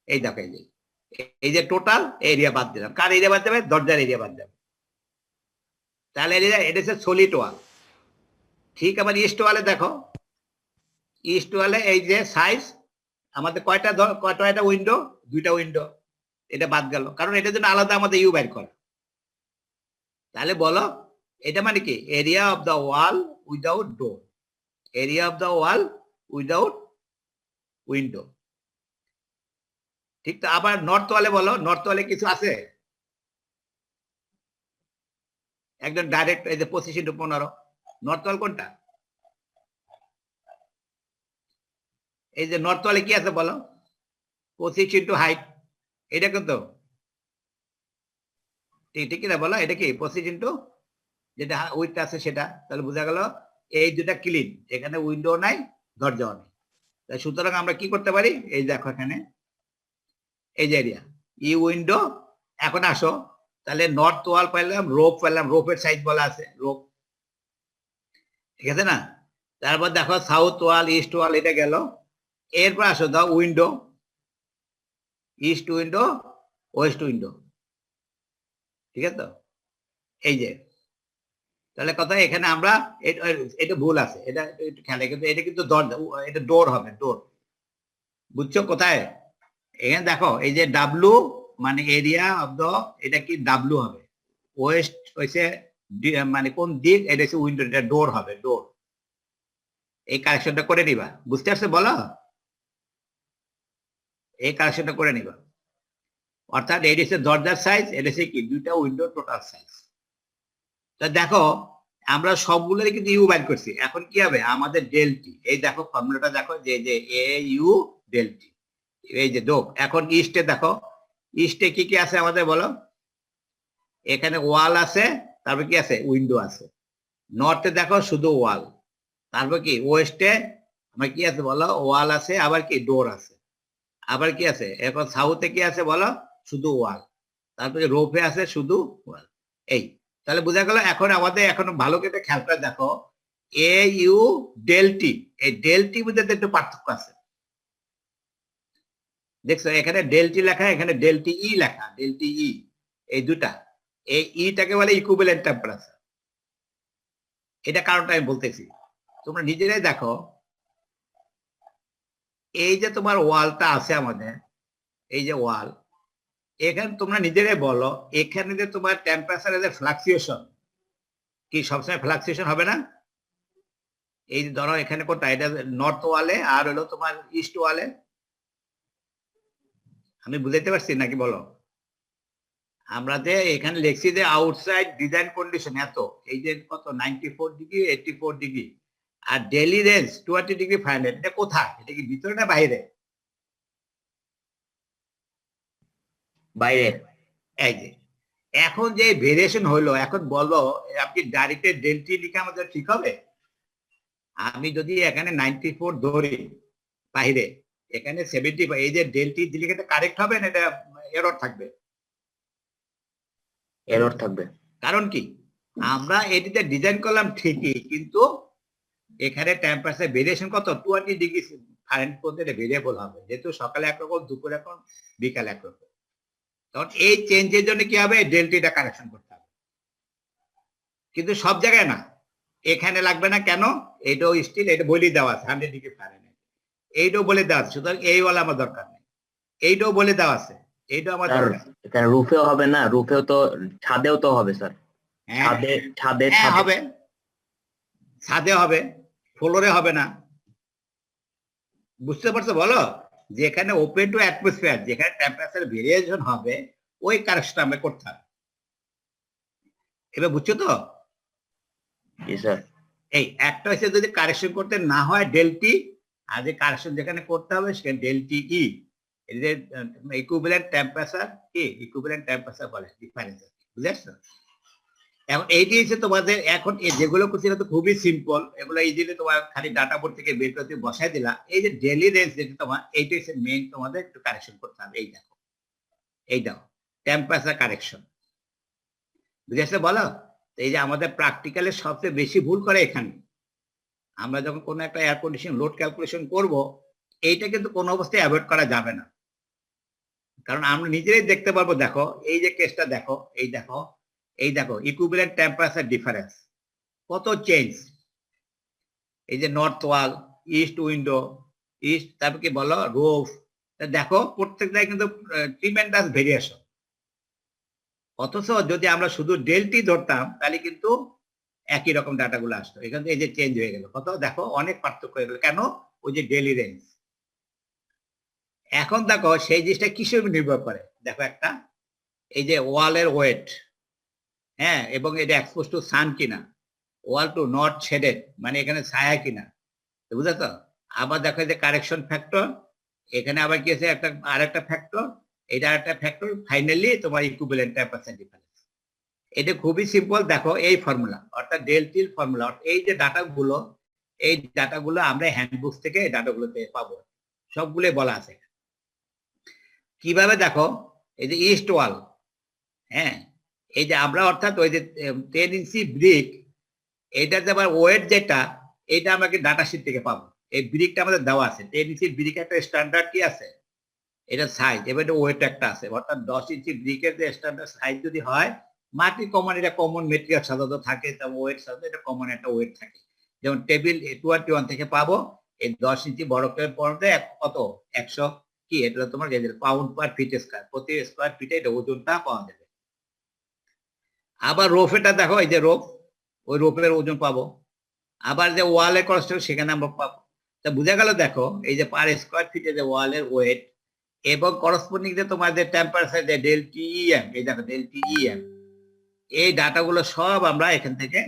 এই দেখো এই যে টোটাল এরিয়া বাদ দিলাম। কার এরিয়া বাদ যাবে? দরজার এরিয়া বাদ যাবে। তাহলে এটা হচ্ছে সলিড ওয়াল। ঠিক, আবার ইস্ট ওয়ালে দেখো, ইস্ট ওয়ালে এই যে সাইজ আমাদের কয়টা উইন্ডো? দুইটা উইন্ডো। এটা বাদ গেল, কারণ এটার জন্য আলাদা আমাদের ইউ বের করা। তাহলে বলো এটা মানে কি? Area of the wall without door, area of the wall without window. ঠিক তো? আবার নর্থ ওয়ালে বলো, নর্থ ওয়ালে কিছু আছে? একদম ডাইরেক্ট, এই যে 25x15। নর্থ ওয়াল কোনটা? এই যে নর্থ ওয়ালে কি আছে বলো? 25 হাইট। এটা কিন্তু ঠিক না বলো? এটা কি 25 যেটা উইথ আছে সেটা? তাহলে বোঝা গেল এই দুটা ক্লিন, এখানে উইন্ডো নাই, দরজাও নেই। তাই সুতরাং আমরা কি করতে পারি? এই দেখো এখানে এই যে এরিয়া ই উইন্ডো। এখন আসো, তাহলে নর্থ ওয়াল পাইলাম, রোপ পাইলাম, রোপের সাইজ বলা আছে রোপ, ঠিক আছে না? তারপর দেখো সাউথ ওয়াল, ইস্ট ওয়াল, এটা গেল। এরপর আসো দাও window, east window, West window, ঠিক আছে তো? এই যে, তাহলে কথা এখানে আমরা এটা ভুল আছে, এটা একটু খেয়াল, কিন্তু এটা কিন্তু দরজা, এটা ডোর হবে, ডোর। বুঝছো কোথায়? এখানে দেখো এই যে ডাব্লু মানে এরিয়া অফ দ্য, এটা কি ডাব্লু হবে। ওয়েস্ট হয়েছে মানে কোন দিক, এটা হচ্ছে উইন্ডো, এটা ডোর হবে, ডোর। এই কারেকশনটা করে নিবা, বুঝতে পারছো বলো? এই কারেকশনটা করে নিবা। অর্থাৎ এটা হচ্ছে দরজার সাইজ, এটা হচ্ছে কি দুইটা উইন্ডো টোটাল সাইজ। তা দেখো আমরা সবগুলোরই কিন্তু ইউ বাইর করছি। এখন কি হবে আমাদের ডেলটি, এই দেখো ফর্মুলাটা দেখো যে যে এ ইউ ডেলটি, এই যে দোক। এখন ইস্টে দেখো, ইস্টে কি কি আছে আমাদের বলো, এখানে ওয়াল আছে, তারপর কি আছে উইন্ডো আছে। নর্থে দেখো শুধু ওয়াল, তারপর কি ওয়েস্টে আমার কি আছে বলো, ওয়াল আছে, আবার কি ডোর আছে, আবার কি আছে। এখন সাউথে কি আছে বলো, শুধু ওয়াল, তারপরে রোফে আছে শুধু ওয়াল। এই তাহলে বোঝা গেল। এখন আমাদের এখন ভালো করে খেয়াল করে দেখো এ ইউ ডেলটি, এই ডেলটি মধ্যে একটু পার্থক্য আছে। দেখছো এখানে ডেলটি লেখা, এখানে ডেলটি ই লেখা, ডেলটি ই, এই দুটা, এই ইটাকে বলে ইকুইভ্যালেন্ট টেম্পারেচার। এটা কারণটা আমি বলতেছি, তোমরা নিজেরাই দেখো। এই যে তোমার ওয়ালটা আছে আমাদের, এই যে ওয়াল, এখানে তোমরা নিজেরাই বলো এখানে যে তোমার টেম্পারেচারের যে ফ্লাকচুয়েশন, কি সবসময় ফ্লাকচুয়েশন হবে না? এই যে ধরো এখানে কোনটা, এটা নর্থ ওয়ালে আর হলো তোমার ইস্ট ওয়ালে। আমি বুঝাইতে পারছি নাকি বলো? আমরা যে এখানে লিখছি যে আউটসাইড ডিজাইন কন্ডিশন এত, এই যে কত 94 ডিগ্রি 84 ডিগ্রি, আর ডেইলি রেঞ্জ 20 ডিগ্রি ফারেনহাইট, এটা কোথায়? এটা কি ভিতরে না বাইরে? বাইরে। এই যে এখন যে ভেরিয়েশন হলো, এখন বলো আপনি ডাইরেক্ট ডেলটি লিখে আমাদের ঠিক হবে? আমি যদি এখানে 94 ধরি বাইরে, এখানে 70, এই যে ডেলটি দিলে এটা কারেক্ট হবে না এটা এরর থাকবে? এরর থাকবে। কারণ কি আমরা এটিতে ডিজাইন করলাম ঠিকই, কিন্তু এখানে টেম্পারেচার ভেরিয়েশন কত 20 ডিগ্রি ফারেনহাইট পর্যন্ত এটা ভেরিয়েবল হবে, যেহেতু সকালে একরকম, দুপুরে এখন, বিকাল একরকম। তখন এই চেঞ্জের জন্য কি হবে, ডেলটিটা কারেকশন করতে হবে। কিন্তু সব জায়গায় না, এখানে লাগবে না কেন, এটাও স্টিল, এটা বলে দেওয়া আছে 100 ডিগ্রি ফারেনহাইট, এইটাও বলে দেওয়া আছে, সুতরাং এই ওয়ালা আমার দরকার নেই, এইটাও বলে দেওয়া আছে, এইটাও আমার স্যার দরকার। এখানে রুফেও হবে না, রুফেও তো, ছাদেও তো হবে স্যার। হ্যাঁ ছাদে ছাদে হ্যাঁ ছাদে হবে, ছাদে হবে, ফ্লোরে হবে না। বুঝতে পারছো বলো? যেখানে ওপেন টু অ্যাটমসফিয়ার, যেখানে টেম্পারেচার ভেরিয়েশন হবে, ওই কারেকশনটা আমরা করতে হবে। এবার বুঝছো তো? জি স্যার। এই একটা হচ্ছে যদি কারেকশন করতে না হয় ডেলটি, আর যে কারেকশন যেখানে করতে হবে সেখানে ডেলটি ই, এই যে ইকুইভ্যালেন্ট টেম্পারেচার, কি ইকুইভ্যালেন্ট টেম্পারেচার বলে ডিফারেন্স, বুঝেছো? এখন এইটি হচ্ছে তোমাদের, এখন যেগুলো করছি তো খুবই সিম্পল, এগুলো ইজিলি তোমার খালি ডাটা বোর্ড থেকে বের করতে বসাই দিলা। এই যে ডেইলি রেঞ্জ যেটা তোমার, এইটা হচ্ছে মেইন, তোমাদের একটু কারেকশন করতে হবে। এই দেখো, এই দাও টেম্পারেচার কারেকশন, বুঝেছো বলো? এই যে আমাদের প্র্যাকটিক্যালে সবচেয়ে বেশি ভুল করে এখানে, আমরা যখন কোনো একটা এয়ার কন্ডিশন লোড ক্যালকুলেশন করব, এইটা কিন্তু কোনো অবস্থায় অ্যাভয়েড করা যাবে না, কারণ আমরা নিজেরাই দেখতে পারবো। দেখো এই যে কেসটা দেখো, এই দেখো, এই দেখো ইকুইভ্যালেন্ট টেম্পারেচার ডিফারেন্স কত চেঞ্জ। এই যে নর্থ ওয়াল, ইস্ট উইন্ডো, ইস্ট, তারপর কি বলো রুফ, দেখো প্রত্যেকটাই কিন্তু ট্রিমেন্ডাস ভেরিয়েশন। অথচ যদি আমরা শুধু ডেলটি ধরতাম তাহলে কিন্তু একই রকম ডাটাগুলো আসতো। এখানে এই যে চেঞ্জ হয়ে গেল কত, দেখো অনেক পার্থক্য হয়ে গেল, কেন? ওই যে ডেইলি রেঞ্জ। এখন দেখো সেই জিনিসটা কিসের উপর নির্ভর করে, দেখো একটা, এই যে ওয়ালের ওয়েট, হ্যাঁ, এবং এটা এক্সপোজ টু সান কিনা, ওয়াল টু নট শেডেড, মানে এখানে ছায়া কিনা, বুঝলে তো? আবার দেখো যে কারেকশন ফ্যাক্টর, এখানে আবার কি আছে একটা আরেকটা ফ্যাক্টর, এটা একটা ফ্যাক্টর, ফাইনালি তোমার ইকুইভ্যালেন্ট টেম্পারেচার ডিফারেন্স। এটা খুবই সিম্পল, দেখো এই ফর্মুলা, অর্থাৎ ডেলটির ফর্মুলা, এই যে ডাটাগুলো, এই ডাটাগুলো আমরা হ্যান্ডবুক থেকে এই ডাটাগুলোতে পাবো, সবগুলো বলা আছে। কিভাবে দেখো, এই যে ইস্ট ওয়াল, হ্যাঁ, এই যে আমরা অর্থাৎ ওই যে 10 ইঞ্চি ব্রিক, এইটার যে আবার ওয়েট যেটা, এটা আমাকে ডাটা শিট থেকে পাবো। এই ব্রিকটা আমাদের দেওয়া আছে, 10 ইঞ্চি ব্রিক একটা স্ট্যান্ডার্ড কি আছে, এটা সাইজ, এবার এটা ওয়েট একটা আছে, অর্থাৎ 10 ইঞ্চি ব্রিকের যে স্ট্যান্ডার্ড সাইজ যদি হয়, মাটি কমন, এটা কমন মেটেরিয়াল সাধারণত থাকে, ওয়েট সাধারণত এটা কমন একটা ওয়েট থাকে। যেমন টেবিল 21 থেকে পাবো, এই 10 ইঞ্চি বরফের পর্দে কত 100 কি, এটা তোমার পাউন্ড পার ফিট স্কয়ার, প্রতি স্কয়ার ফিটে এটা ওজনটা পাওয়া যাবে। আবার রোফ, এটা দেখো এই যে রোফ, ওই রোপের ওজন পাবো। আবার যে ওয়ালের কনস্ট্রাকশন, সেখানে আমরা পাবো। তা বুঝা গেল, দেখো এই যে পার স্কয়ার ফিটে যে ওয়ালের ওয়েট, এবং করসপন্ডিং যে তোমাদের টেম্পারেচার যে ডেল টিইএম, এই দেখো ডেল টিইএম, এই ডাটাগুলো সব আমরা এখান থেকে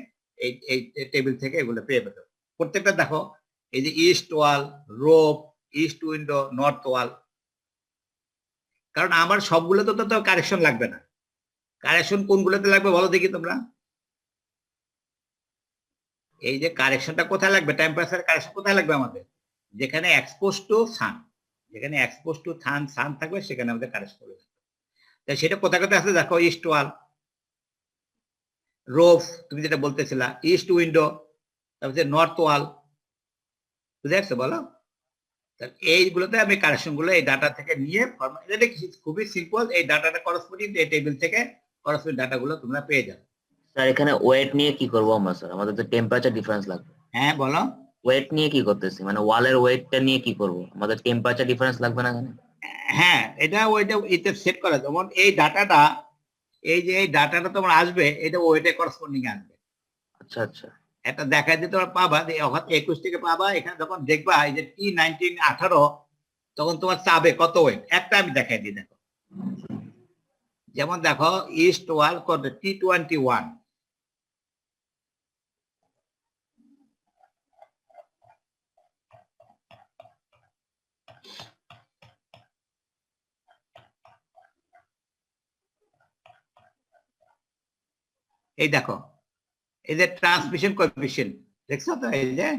এই টেবিল থেকে এগুলো পেয়ে পেতে। প্রত্যেকটা দেখো এই যে ইস্ট ওয়াল, রোপ, ইস্ট উইন্ডো, নর্থ ওয়াল, কারণ আমার সবগুলোতে তো কারেকশন লাগবে না। কারেকশন কোনগুলোতে লাগবে বলো দেখি তোমরা? এই যে কারেকশনটা কোথায় লাগবে, টেম্পারেচার কারেকশন কোথায় লাগবে আমাদের? যেখানে এক্সপোজ টু সান, যেখানে এক্সপোজ টু সান থাকবে সেখানে আমাদের কারেকশন করবে। তাই সেটা কোথায় কোথায় আছে দেখো, ইস্ট ওয়াল, রোফ তুমি যেটা বলতেছিলা, ইস্ট উইন্ডো, তারপরে নর্থ ওয়াল, বুঝে আসছে বলো? এইগুলোতে আমি কারেকশন গুলো এই ডাটা থেকে নিয়ে এটা খুবই সিম্পল। এই ডাটাটা করসপন্ডিং এই টেবিল থেকে করসপন্ডিং ডাটা গুলো তোমরা পেয়ে যাবে। স্যার এখানে ওয়েট নিয়ে কি করবো আমরা স্যার? আমাদের তো টেম্পারেচার ডিফারেন্স লাগবে। হ্যাঁ বলো। ওয়েট নিয়ে কি করতেছি, মানে ওয়ালের ওয়েটটা নিয়ে কি করব? আমাদের টেম্পারেচার ডিফারেন্স লাগবে না এখানে? হ্যাঁ, এটা ওইটা এতে সেট করা, যেমন এই ডাটাটা, এই যে এই ডাটাটা তোমার আসবে, এটা ওয়েটে করসপন্ডিং আসবে। আচ্ছা আচ্ছা। এটা দেখা দিয়ে তোমার পাবা 21 থেকে পাবা। এখানে যখন দেখবা এই যে T19 18, তখন তোমার চাবে কত ওয়েট, একটা আমি দেখাই দিই দেখো। যেমন দেখো ইস্ট ওয়াল কত, T21, এই দেখো এই যে ট্রান্সমিশন কোএফিসিয়েন্ট দেখছো তো, এই যে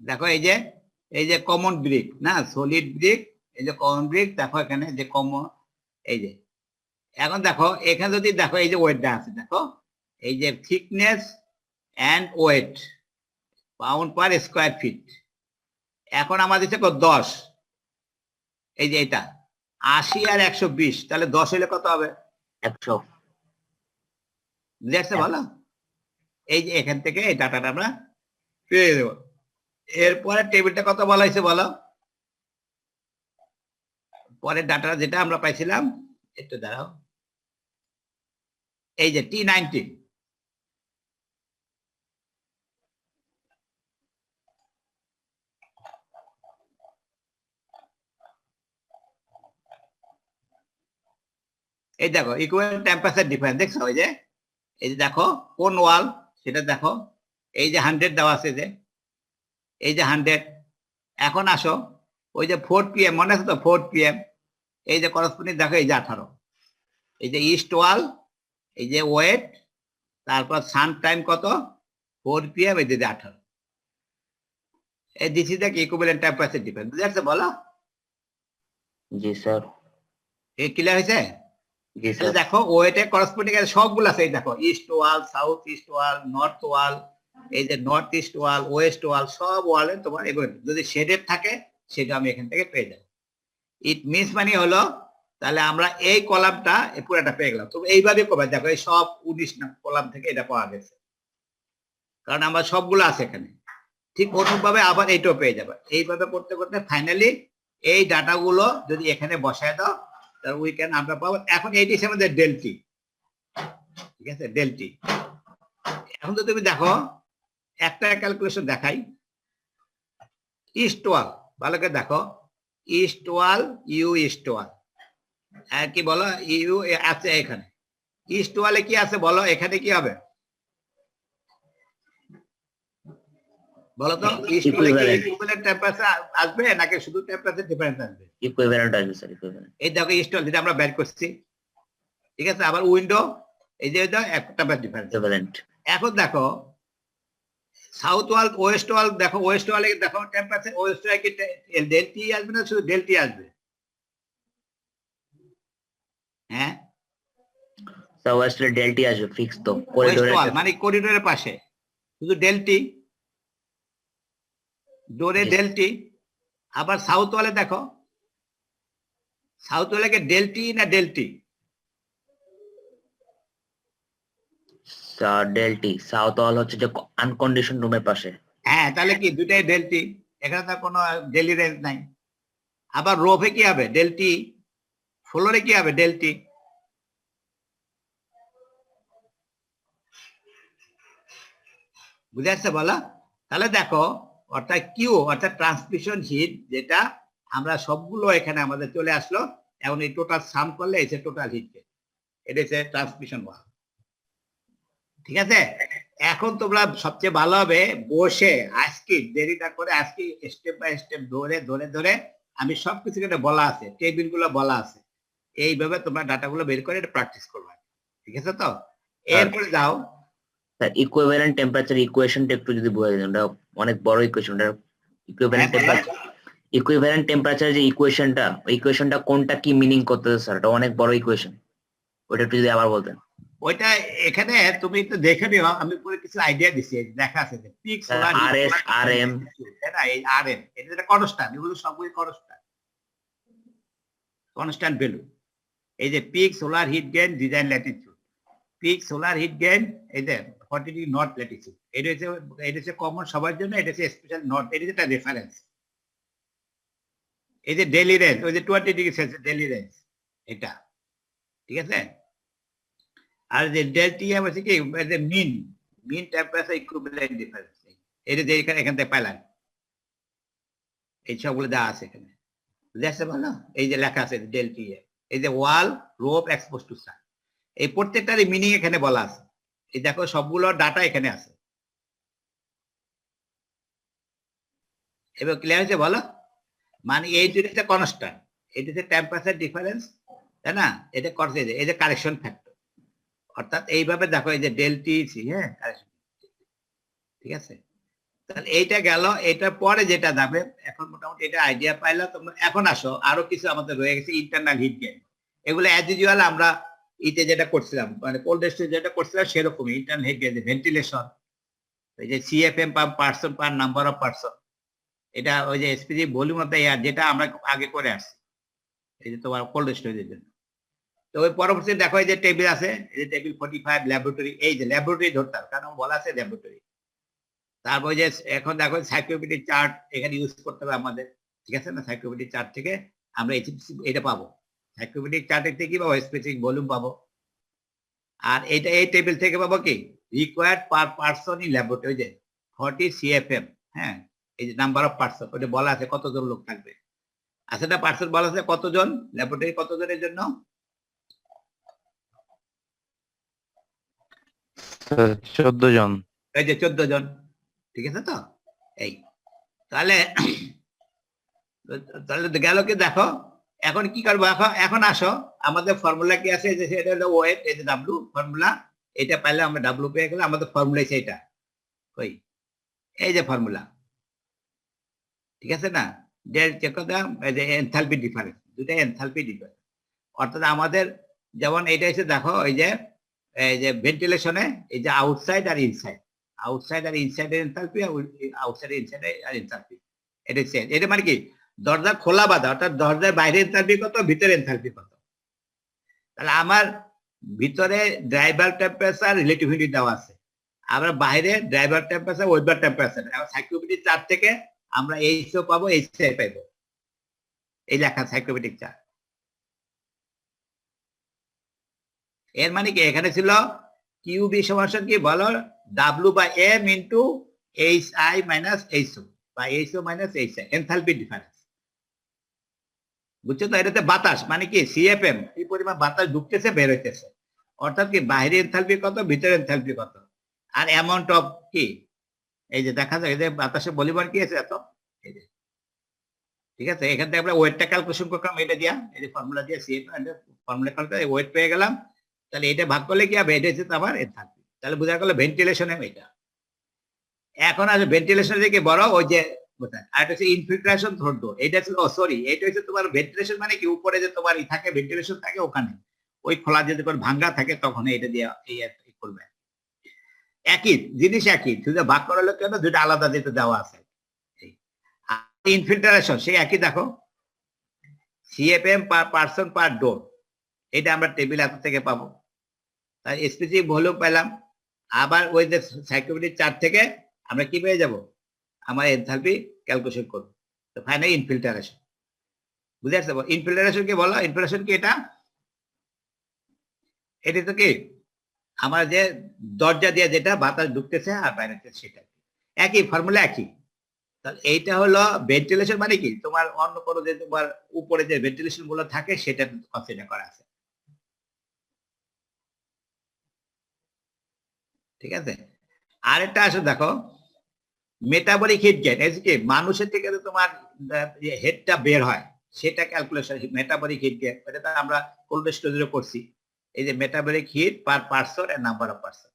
দেখো এই যে কমন ব্রিক না, সলিড ব্রিক, এই যে কমন ব্রিক দেখো এখানে যে কমন, এই যে এখন দেখো এখানে যদি দেখো এই যে ওয়েটটা আছে দেখো, এই যে thickness and weight pound per square feet. এখন আমাদের হচ্ছে 10, এই যে এটা 80 আর 120, তাহলে 10 হলে কত হবে? 100। বুঝতে ভালো? এই যে এখান থেকে এই ডাটাটা আমরা পেয়ে দেবো। এরপরে টেবিলটা কত বলা হয়েছে বলো? পরের ডাটা যেটা আমরা পাইছিলাম, একটু দাঁড়াও, এই যে T19, এই দেখো ইকুয়াল টেম্পারেচার ডিফারেন্স দেখছো, এই যে দেখো কোন ওয়াল সেটা দেখো, এই যে 100 দেওয়া আছে, যে এই যে 100। এখন আসো ওই যে 4 PM, মনে আছে তো 4 PM, এই যে করসপন্ডিং দেখো এই যে 18, এই যে ইস্ট ওয়াল, এই যে ওয়েট, তারপর সান টাইম কত 4 PM, এই যে 18। এই this is the equivalent temperature difference. বুঝতে পারছো বলো? জি স্যার। এই ক্লিয়ার হয়েছে? জি স্যার। দেখো ওয়েটে করসপন্ডিং সবগুলো আছে, এই দেখো ইস্ট ওয়াল, সাউথ ইস্ট ওয়াল, নর্থ ওয়াল, এই যে নর্থ ইস্ট ওয়াল, ওয়েস্ট ওয়াল, সব ওয়ালে তোমার এগুলো যদি শেডেড থাকে সেটা আমি এখান থেকে পেয়ে যাবো। ইট মিনস মানে হলো তাহলে আমরা এই কলামটা পুরোটা পেয়ে গেলাম। তো এইভাবে করবে, দেখো এই সব 19 কলাম থেকে এটা পাওয়া গেছে, কারণ আমরা সবগুলো আছে এখানে। ঠিক অনুরূপভাবে আবার এইটাও পেয়ে যাবে। এইভাবে করতে করতে ফাইনালি এই ডাটাগুলো যদি এখানে বসায় দাও, তাহলে উই ক্যান আমরা পাবো। এখন এইটি হচ্ছে আমাদের ডেলটি, ঠিক আছে, ডেলটি। এখন তো তুমি দেখো একটা ক্যালকুলেশন দেখাই, ইস্ট ওয়াল ভালো করে দেখো, ইস্ট ওয়াল, ইউ ইস্ট ওয়াল, আর কি বলো ইউ আছে এখানে, ইস্ট ওয়ালে কি আছে বলো, এখানে কি হবে বলো তো? ইস্ট ওয়ালে কি ইকুইভ্যালেন্ট টেম্পারেচার আসবে নাকি শুধু টেম্পারেচার ডিফারেন্স আসবে? ইকুইভ্যালেন্ট আসবে স্যার, ইকুইভ্যালেন্ট। এই দেখো ইস্ট ওয়াল যেটা আমরা বের করছি, ঠিক আছে। আবার উইন্ডো, এই যে একটা ডিফারেন্স। ইকুইভ্যালেন্ট। এখন দেখো সাউথ ওয়াল, ওয়েস্ট ওয়াল, দেখো ওয়েস্ট ওয়ালে দেখো টেম্পারেচার, ওয়েস্ট ওয়ালে কি ডেলটি আসবে না শুধু ডেলটি আসবে? হ্যাঁ স্যার ওয়েস্টে ডেল্টি আসবে ফিক্স তো, ওয়েস্ট করিডোরে। ওয়াল মানে করিডোরের পাশে শুধু ডেলটি, ডোরে ডেলটি। আবার সাউথ ওয়ালে দেখো, সাউথ ওয়ালে কি ডেলটি না ডেলটি? স্যার ডেল্টি। সাউথ ওয়াল হচ্ছে যে আনকন্ডিশন রুমের পাশে। হ্যাঁ, তাহলে কি দুটাই ডেলটি, এখানে তো কোনো ডেলি রেঞ্জ নাই। আবার রোফে কি হবে ডেলটি, ফ্লোরে কি হবে ডেলটি। বুঝে আসছে বলো? তাহলে দেখো অর্থাৎ কিউ অর্থাৎ ট্রান্সমিশন হিট, যেটা আমরা সবগুলো এখানে আমাদের চলে আসলো। এখন এই টোটাল সাম করলে এসে টোটাল হিট, এটা হচ্ছে ট্রান্সমিশন ওয়াল। ঠিক আছে, এখন তোমরা সবচেয়ে ভালো হবে বসে আজকে দেরি না করে আজকে স্টেপ বাই স্টেপ ধরে ধরে ধরে আমি সবকিছু এখানে বলা আছে, টেবিল গুলো বলা আছে, এইভাবে তোমরা ডাটাগুলো বের করে এটা প্র্যাকটিস করবে। ঠিক আছে তো, এরপরে যাও। স্যার ইকুইভ্যালেন্ট টেম্পারেচার ইকুয়েশনটা একটু যদি বলে দেন, ওটা অনেক বড় ইকুয়েশন। ওটা ইকুইভ্যালেন্ট টেম্পারেচার যে ইকুয়েশনটা, ওই ইকুয়েশনটা কোনটা কি মিনিং করতেছে স্যার? ওটা অনেক বড় ইকুয়েশন, ওটা একটু যদি আবার বলতেন। ওইটা এখানে তুমি একটু দেখে নিও, আমি পুরো কিছু আইডিয়া দিচ্ছি, দেখা আছে যে পিক সোলার RS, RM, তাই না, এই আরএম এটা কনস্ট্যান্ট, এগুলো সবগুলো কনস্ট্যান্ট ভ্যালু। এই যে peak solar heat gain design latitude, peak solar heat gain এই যে 40 ডিগ্রি নর্থ ল্যাটিটিউড, এটা হচ্ছে কমন সবার জন্য, এটা হচ্ছে স্পেশাল নর্থ, এটা হচ্ছে রেফারেন্স। এই যে ডেইলি রেঞ্জ, ওই যে 20 ডিগ্রি সেলসিয়াস ডেইলি রেঞ্জ এটা। ঠিক আছে, আর যে ডেলটিএম হচ্ছে কি মিন টেম্পারেচার ইকুইভ্যালেন্ট ডিফারেন্স, এটা যে এখান থেকে পাইলাম, এই সবগুলো দেওয়া আছে এখানে, বুঝে আসছে ভালো? এই যে লেখা আছে ডেলটিএম, এই যে ওয়াল রোপ এক্সপোজ টু সান, এই প্রত্যেকটারই মিনিং এখানে বলা আছে। এই দেখো সবগুলো ডাটা এখানে আছে। এবার ক্লিয়ার হয়েছে বলো? মানে এই দুইটা কনস্ট্যান্ট, এটা হচ্ছে টেম্পারেচার ডিফারেন্স, তাই না, এটা করছে এই যে কারেকশন ফ্যাক্টর, অর্থাৎ এইভাবে দেখো এই যে ডেলটি সি, হ্যাঁ কারেকশন। ঠিক আছে, তাহলে এইটা গেল, এটার পরে যেটা যাবে, এখন মোটামুটি এটা আইডিয়া পাইলো তোমরা। এখন আসো আরো কিছু আমাদের রয়ে গেছে, ইন্টারনাল হিট গেইন। এগুলো অ্যাজ ইউজুয়াল আমরা ইতে যেটা করছিলাম, মানে কোল্ড স্টোরেজ যেটা করছিলাম সেরকমই ইন্টারনাল হিট গেইন, ভেন্টিলেশন, এই যে CFM person per number of person, এটা ওই যে specific volume of the air যেটা আমরা আগে করে আসছি, এই যে তোমার কোল্ড স্টোরেজের জন্য। তো ওই পরবর্তী দেখো এই যে টেবিল আছে, এই যে টেবিল 45 ল্যাবরেটরি, এই যে ল্যাবরেটরি ধরতাম কারণ বলা আছে ল্যাবরেটরি। তারপর যে এখন দেখো সাইক্লোপিডিক চার্ট এখানে ইউজ করতে হবে আমাদের। ঠিক আছে না, সাইক্লোপিডিক চার্ট থেকে আমরা এটা পাবো, সাইক্লোপিডিক চার্টের থেকে কি পাবো, স্পেসিফিক ভলিউম পাবো। আর এটা এই টেবিল থেকে পাবো কি required per person in laboratory, যে 40 সিএফএম, হ্যাঁ এই যে নাম্বার অফ পার্সন, ওটা বলা আছে কতজন লোক থাকবে। আচ্ছা না, পার্সন বলা আছে কতজন, ল্যাবরেটরি কতজনের জন্য? 14 জন। এই যে 14 জন। ঠিক আছে তো, এই তাহলে তাহলে গেল কি দেখো, এখন কি করবো, এখন আসো আমাদের ফর্মুলা কি আছে, যে সেটা হলো ওয়েট, এই যে ডাব্লু ফর্মুলা, এটা পাইলে আমরা ডাব্লু পেয়ে গেলে, আমাদের ফর্মুলা আছে এটা, ওই এই যে ফর্মুলা। ঠিক আছে না, এনথালপি ডিফারেন্স, দুটা এনথালপি ডিফারেন্স, অর্থাৎ আমাদের যেমন এটা এসে দেখো এই যে ভেন্টিলেশনে এই যে আউটসাইড আর ইনসাইড, আউটসাইড আর ইনসাইডের এনথালপি, আউটসাইড ইনসাইড আর এনথালপি, এটা মানে কি দরজা খোলা বাঁধা, অর্থাৎ দরজার বাইরে এনথালপি কত, ভিতরে এনথালপি কত। তাহলে আমার ভিতরে ড্রাইভার টেম্পারেচার রিলেটিভ হিউমিডিটি দেওয়া আছে, আমরা বাইরে ড্রাইভার temperature wet bulb temperature, psychrometric chart থেকে আমরা এইচও পাবো, এইচআই পাবো, এই লেখা সাইক্লোপিডিক চার্ট। এর মানে কি এখানে ছিল কিউবি সমান কি বলো, W by M into H I minus HO বা HO minus H I, enthalpy difference. বুঝছো তো, এটাতে বাতাস মানে কি সিএফএম, কি পরিমাণ বাতাস ঢুকতেছে বের হইতেছে, অর্থাৎ কি বাইরে এনথালপি কত, ভিতরে এনথালপি কত, আর অ্যামাউন্ট অফ কি, এই যে দেখা যায় যে বাতাসে বলিবার কি আছে এত, এই যে ঠিক আছে, এখান থেকে আমরা ওয়েটটা ক্যালকুলেশন করলাম, এটা দিয়া এই যে ফর্মুলা দিয়ে সিএফএম ফর্মুলা ক্যালকুলেট ওয়েট পেয়ে গেলাম, তাহলে এটা ভাগ করলে কি হবে, এটা হচ্ছে আমার এনথালপি। তাহলে বোঝা গেল ভেন্টিলেশনে এটা। এখন আসলে ভেন্টিলেশন থেকে বড় ওই যে আর এটা হচ্ছে ইনফিল্ট্রেশন ধরতো, এটা ছিল সরি, এটা হচ্ছে তোমার ভেন্টিলেশন মানে কি উপরে যে তোমার ই থাকে ভেন্টিলেশন থাকে, ওখানে ওই খোলা যদি ভাঙ্গা থাকে তখন এটা দিয়ে এই করবে। একই জিনিস, একই শুধু ভাগ করা হলো কেন, দুটো আলাদা যেতে দেওয়া আছে। ইনফিল্ট্রেশন সেই একই, দেখো সিএফএম পার পার্সন পার ডোর, এটা আমরা টেবিল এত থেকে পাবো, তাই স্পেসিফিক ভলিউম পেলাম। আবার ওই যে সাইক্লোপিডিক চার্ট থেকে আমরা কি পেয়ে যাব, আমার এনথালপি ক্যালকুলেশন করব, তো ফাইনালি ইনফিল্ট্রেশন। বুঝে আসছে? ইনফিল্ট্রেশন কি বলো, ইনফিল্ট্রেশন কি এটা তো কি আমার যে দরজা দিয়ে যেটা বাতাস ঢুকতেছে আর বাইরে সেটা একই ফর্মুলা, একই তাহলে এইটা হলো ভেন্টিলেশন, মানে কি তোমার অন্য কোনো যে তোমার উপরে যে ভেন্টিলেশন গুলো থাকে সেটা কনসিডার করা আছে, ঠিক আছে। আরেকটা আসে দেখো, মেটাবলিক হিট গেইন, এই যে মানুষের থেকে যে তোমার হেডটা বের হয় সেটা ক্যালকুলেশন, মেটাবলিক হিট গেইন, এটা আমরা কোল্ড স্টোরেজে করছি। এই যে metabolic heat per person and number of person,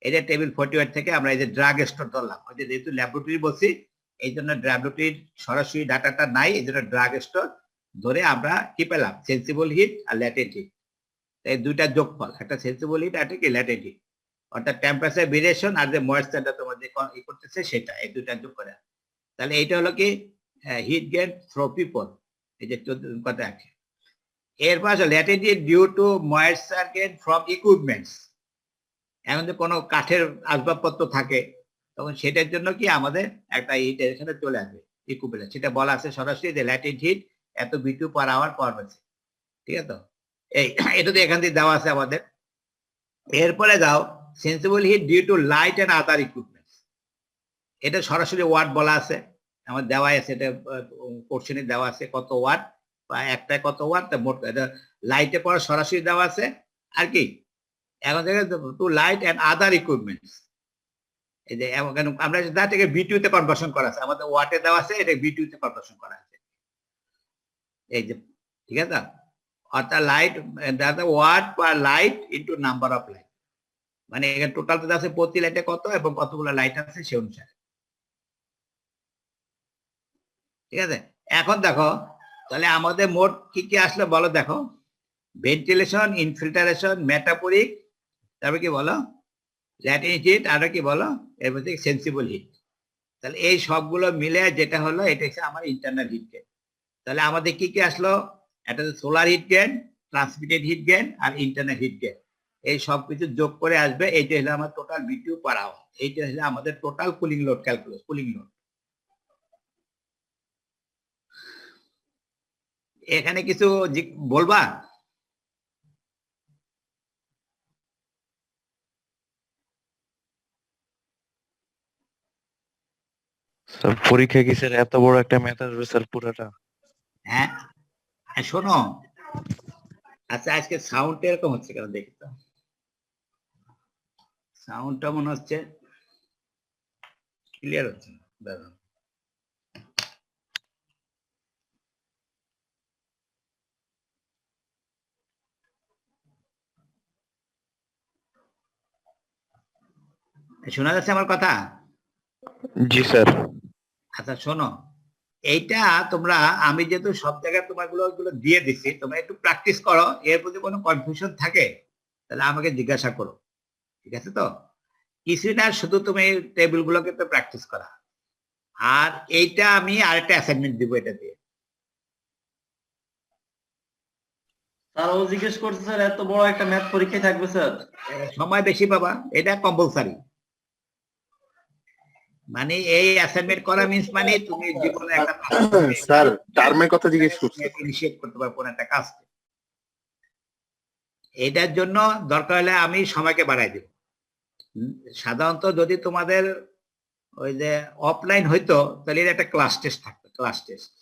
এই যে টেবিল 48 থেকে আমরা এই যে ড্রাগ স্টোর ধরলাম, ওই যে যেহেতু ল্যাবরেটরি বলছি এই জন্য ল্যাবরেটরির সরাসরি ডাটাটা নাই, এই জন্য ড্রাগ স্টোর ধরে আমরা কি পেলাম, সেন্সিবল হিট আর ল্যাটেন্ট হিট, এই দুইটা যোগফল, একটা সেন্সিবল হিট আর একটা কি ল্যাটেন্ট হিট, অর্থাৎ টেম্পারেচার ভেরিয়েশন আর যে ময়েশ্চারটা তোমার যে ই করতেছে সেটা, এই দুইটা যোগ করে। তাহলে এইটা হলো কি হিট গেইন থ্রু পিপল, এই যে কথা আছে। এরপর আছে latent heat due to moisture gain from equipments, এখন যে কোনো কাঠের আসবাবপত্র থাকে তখন সেটার জন্য কি আমাদের একটা হিট এখানে চলে আসবে ইকুইপমেন্ট, সেটা বলা আছে সরাসরি যে ল্যাটেন্ট হিট এত বিটু পার আওয়ার পার হচ্ছে, ঠিক আছে। তো এই এটা তো এখান থেকে দেওয়া আছে আমাদের। এরপরে দাও sensible heat due to light and other equipments, এটা সরাসরি ওয়াট বলা আছে, আমার দেওয়া আছে, এটা কোশ্চেনে দেওয়া আছে কত ওয়াট বা একটায় কত ওয়াট, মোট লাইটে পড়া সরাসরি দেওয়া আছে। আর কি এখন থেকে to light and other equipments, এই যে আমরা যা থেকে বিটিউ তে কনভার্সন করা আছে, আমাদের ওয়াটে দেওয়া আছে, এটা বিটিউ তে কনভার্সন করা আছে, এই যে, ঠিক আছে। অর্থাৎ light watt per light into number of light, মানে এখানে টোটালটা আছে প্রতি লাইটে কত এবং কতগুলো লাইট আছে সে অনুসারে, ঠিক আছে। এখন দেখো তাহলে আমাদের মোট কি কি আসলে বলো, দেখো ভেন্টিলেশন, ইনফিল্টারেশন, মেটাবলিক, তারপরে কি বলো ল্যাটেন্ট হিট, আর কি বলো এর মধ্যে সেন্সিবল হিট। তাহলে এই সবগুলো মিলে যেটা হলো এটা হচ্ছে আমার ইন্টারনাল হিট গেইন। তাহলে আমাদের কি কি আসলো, একটা solar heat gain, transmitted heat gain আর ইন্টারনাল হিট গেইন, এই সব কিছু যোগ করে আসবে, এইটা হলো আমার টোটাল বিটিউ পার আওয়ার, এইটা হলো আমাদের total cooling load calculate, cooling load. এখানে কিছু বলবা? স্যার পরীক্ষা কি স্যার এত বড় একটা ম্যাথ আসবে স্যার পুরাটা? হ্যাঁ শোনো, আচ্ছা আজকে সাউন্ড এরকম হচ্ছে কেন দেখি তো, সাউন্ডটা মনে হচ্ছে ক্লিয়ার হচ্ছে না, দাঁড়াও। শোনা যাচ্ছে আমার কথা? জি স্যার। আচ্ছা শোনো, এইটা তোমরা, আমি যেহেতু সব জায়গায় তোমার গুলো দিয়ে দিচ্ছি, তোমরা একটু প্র্যাকটিস করো, এর প্রতি কোনো কনফিউশন থাকে তাহলে আমাকে জিজ্ঞাসা করো, ঠিক আছে। তো কিছু না, শুধু তুমি টেবিল গুলোকে তো প্র্যাকটিস করা, আর এইটা আমি আরেকটা অ্যাসাইনমেন্ট দিব এটা দিয়ে। স্যার ও জিজ্ঞেস করছে স্যার এত বড় একটা ম্যাথ পরীক্ষায় থাকবে স্যার? সময় বেশি পাবা, এটা কম্পালসারি, মানে এই অ্যাসাইনমেন্ট করা মিন্স মানে তুমি জীবনে একটা স্যার টার্মের কথা জিজ্ঞেস করছি। ইনিশিয়েট করতে পারবে কোন একটা কাজ, এটার জন্য দরকার হলে আমি সময়কে বাড়াই দেব। সাধারণত যদি তোমাদের ওই যে অফলাইন হইতো তাহলে এর একটা ক্লাস টেস্ট থাকতো, ক্লাস টেস্ট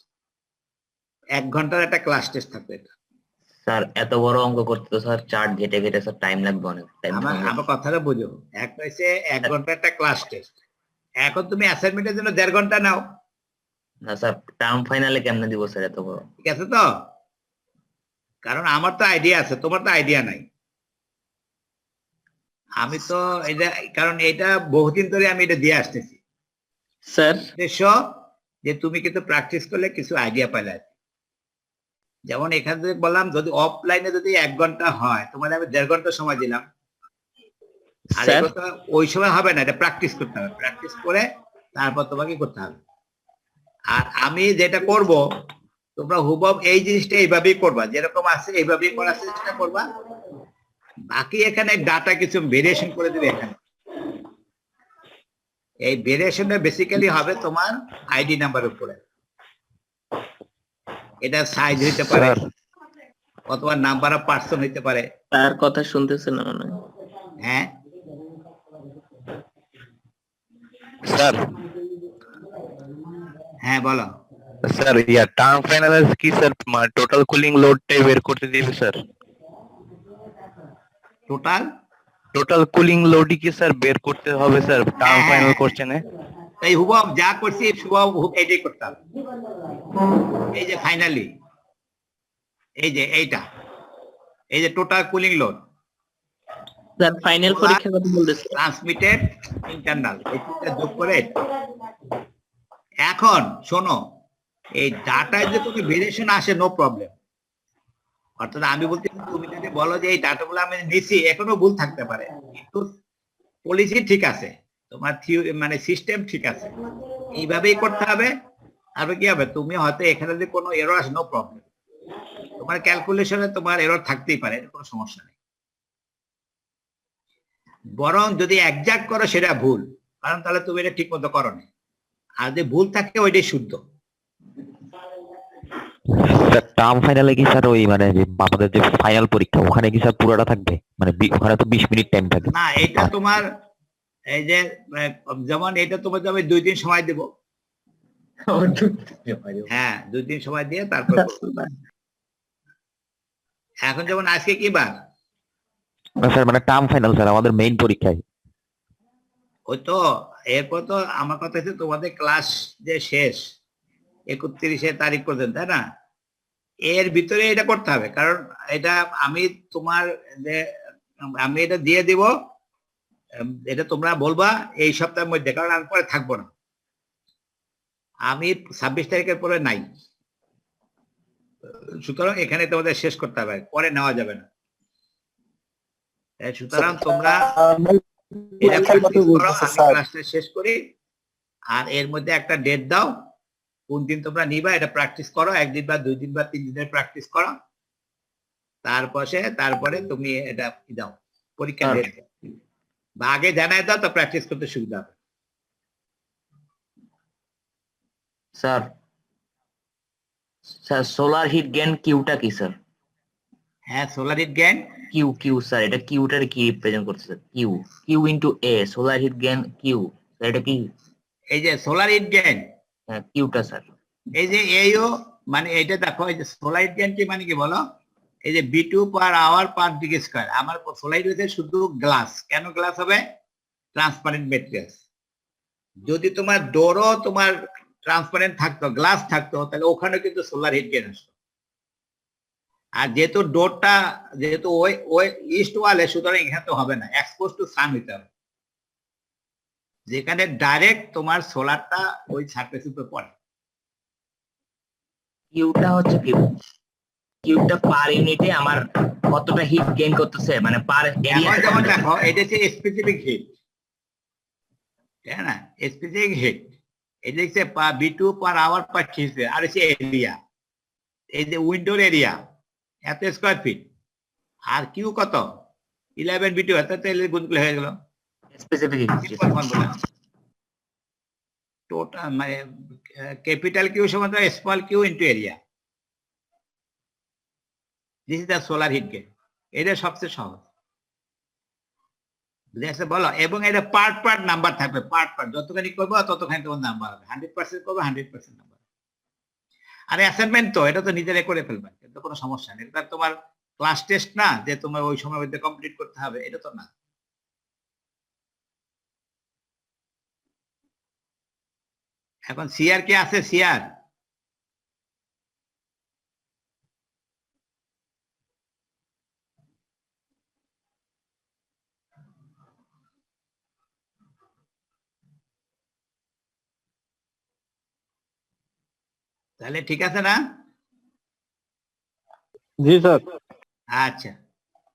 1 ঘন্টার একটা ক্লাস টেস্ট থাকতো। এটা স্যার এত বড় অঙ্ক করতে তো স্যার চার্ট ঘেটে ঘেটে স্যার টাইম লাগবে, অনেক টাইম। আমার কথাটা বুঝো, একটা হচ্ছে 1 ঘন্টার একটা ক্লাস টেস্ট, এখন তুমি অ্যাসাইনমেন্টের জন্য 1.5 ঘন্টা নাও, না স্যার টার্ম ফাইনালে কেমনে দিব স্যার এত বড়? ঠিক আছে তো, কারণ আমার তো আইডিয়া আছে, তোমার তো আইডিয়া নাই। আমি তো এটা, কারণ এটা বহুদিন ধরে আমি এটা দিয়ে আসতেছি স্যার উদ্দেশ্য যে তুমি কিন্তু প্র্যাকটিস করলে কিছু আইডিয়া পাইলে। যেমন এখান থেকে বললাম যদি অফলাইনে যদি 1 ঘন্টা হয়, তোমার আমি 1.5 ঘন্টা সময় দিলাম, আর স্যার এটা ওই সময় হবে না, এটা প্র্যাকটিস করতে হবে, প্র্যাকটিস করে তারপর তোমাকে করতে হবে। আর আমি যেটা করব, তোমরা হুবহু এই জিনিসটা এইভাবেই করবা, যেরকম আছে এইভাবেই করার চেষ্টা করবা, বাকি এখানে ডাটা কিছু ভেরিয়েশন করে দিবে। এখানে এই ভেরিয়েশনটা বেসিক্যালি হবে তোমার আইডি নাম্বার উপরে, এটা সাইজ হইতে পারে স্যার অথবা নাম্বার অফ পার্সন হইতে পারে। তার কথা শুনতেছেন না মনে হয়। হ্যাঁ স্যার হ্যাঁ বলো। স্যার ইয়া টার্ম ফাইনাল কি স্যার টোটাল কুলিং লোডটাই বের করতে দিবে স্যার? টোটাল কুলিং লোডই কি স্যার বের করতে হবে স্যার টার্ম হ্যাঁ, ফাইনাল হ্যাঁ। কোশ্চেনে? তাই হুবহু যা করছি হুবহু এটাই করতে হবে। এই যে ফাইনালি এই যে এইটা, এই যে total cooling load sir final পরীক্ষা কথা বলতেছে। ট্রান্সমিটেড ইন্টারনাল এটা যোগ করে এটা। এখন শোনো, এই ডাটায় যে তুমি ভেরিয়েশন আসে নো প্রবলেম, অর্থাৎ আমি বলতে তুমি যদি বলো যে এই ডাটাগুলো আমি নিছি, এখনো ভুল থাকতে পারে, কিন্তু পলিসি ঠিক আছে, তোমার থিওরি মানে সিস্টেম ঠিক আছে, এইভাবেই করতে হবে। আর কি হবে, তুমি হয়তো এখানে যদি কোনো এরর আসে নো প্রবলেম, তোমার ক্যালকুলেশনে তোমার এরর থাকতেই পারে, কোনো সমস্যা নেই। বরং যদি একজাক্ট করো সেটা ভুল, কারণ তাহলে তুমি এটা ঠিক মতো করো না। আর যদি ভুল থাকে ওইটাই শুদ্ধ। স্যার টার্ম ফাইনালে কি স্যার ওই মানে যে আমাদের যে ফাইনাল পরীক্ষা ওখানে কি স্যার পুরোটা থাকবে মানে ওখানে তো 20 মিনিট টাইম থাকে? না, এটা তোমার এই যে যেমন এটা তোমার আমি 2 দিন সময় দেব। হ্যাঁ 2 দিন সময় দিয়ে তারপর এখন যেমন আজকে কি বার? না স্যার মানে টার্ম ফাইনাল স্যার আমাদের মেইন পরীক্ষায়। ওই তো, এরপর তো আমার কথা হচ্ছে তোমাদের ক্লাস যে শেষ 31 তারিখ পর্যন্ত, তাই না? এর ভিতরে এটা করতে হবে, কারণ এটা আমি তোমার যে আমি এটা দিয়ে দিব, এটা তোমরা বলবা এই সপ্তাহের মধ্যে, কারণ আমি পরে থাকবো না, আমি 26 তারিখের পরে নাই, সুতরাং এখানে তোমাদের শেষ করতে হবে, পরে নেওয়া যাবে না। সুতরাং তোমরা এটা practice করো, আমি ক্লাসটা শেষ করি, আর এর মধ্যে একটা ডেট দাও কোন দিন তোমরা নিবা, এটা প্র্যাকটিস করো, 1 দিন বা 2 দিন বা 3 দিনের প্র্যাকটিস করো, তারপরে তুমি এটা দাও পরীক্ষা ডেট দাও, বা আগে জানায় দাও, তো প্র্যাকটিস করতে সুবিধা হবে। স্যার সোলার হিট গেইন কিউটা কি স্যার? হ্যাঁ solar heat gain Q sir, এটা কিউটার কি রিপ্রেজেন্ট করছে sir? Q into A, solar heat gain Q, sir এটা কি? এই যে সোলার হিট গেইন, হ্যাঁ কিউটা স্যার। এই যে এইও মানে এইটা দেখো, এই যে সোলার হিট গেইন কি মানে কি বলো, এই যে B2 per hour per degree square. আমার সোলার হচ্ছে শুধু গ্লাস, কেন গ্লাস হবে? Transparent materials. যদি তোমার ডোরও তোমার ট্রান্সপারেন্ট থাকতো, গ্লাস থাকতো, তাহলে ওখানে কিন্তু সোলার হিট গেইন আসতো। আর যেহেতু ডোরটা যেহেতু ওই ইস্ট ওয়ালে, সুতরাং এখানে তো হবে না, এক্সপোজ টু সান হইতে হবে, যেখানে ডাইরেক্ট তোমার সোলারটা ওই সারফেস উপরে পড়ে। কিউটা হচ্ছে কি, কিউটা পার ইউনিটে আমার কতটা হিট গেইন করতেছে, মানে পার এরিয়া। যেমন দেখো এটা হচ্ছে স্পেসিফিক হিট, তাই না? স্পেসিফিক হিট এই দেখছে B2 পার আওয়ার পার খিসে, আর হচ্ছে এরিয়া, এই যে উইন্ডোর এরিয়া এত স্কয়ার ফিট, আর কিউ কত 11 B2, এত গুণগুলো হয়ে গেল স্পেসিফিক সিম্পল ফর্মুলা। টোটাল মানে ক্যাপিটাল কিউ সমান small Q into area, this is the solar heat gain. এটা সবচেয়ে সহজ, বুঝেছে বলো? এবং এটা পার্ট নাম্বার থাকবে, পার্ট যতখানি করবো ততখানি তোমার নাম্বার হবে, 100% করবো 100% নাম্বার। আর অ্যাসাইনমেন্ট তো এটা তো নিজেরাই করে ফেলবে, এটা কোনো সমস্যা নেই, এটা তোমার ক্লাস টেস্ট না যে তোমার ওই সময়ের মধ্যে কমপ্লিট করতে হবে, এটা তো না। এখন সিআর কে আছে? সিআর তাহলে ঠিক আছে না? জি স্যার। আচ্ছা,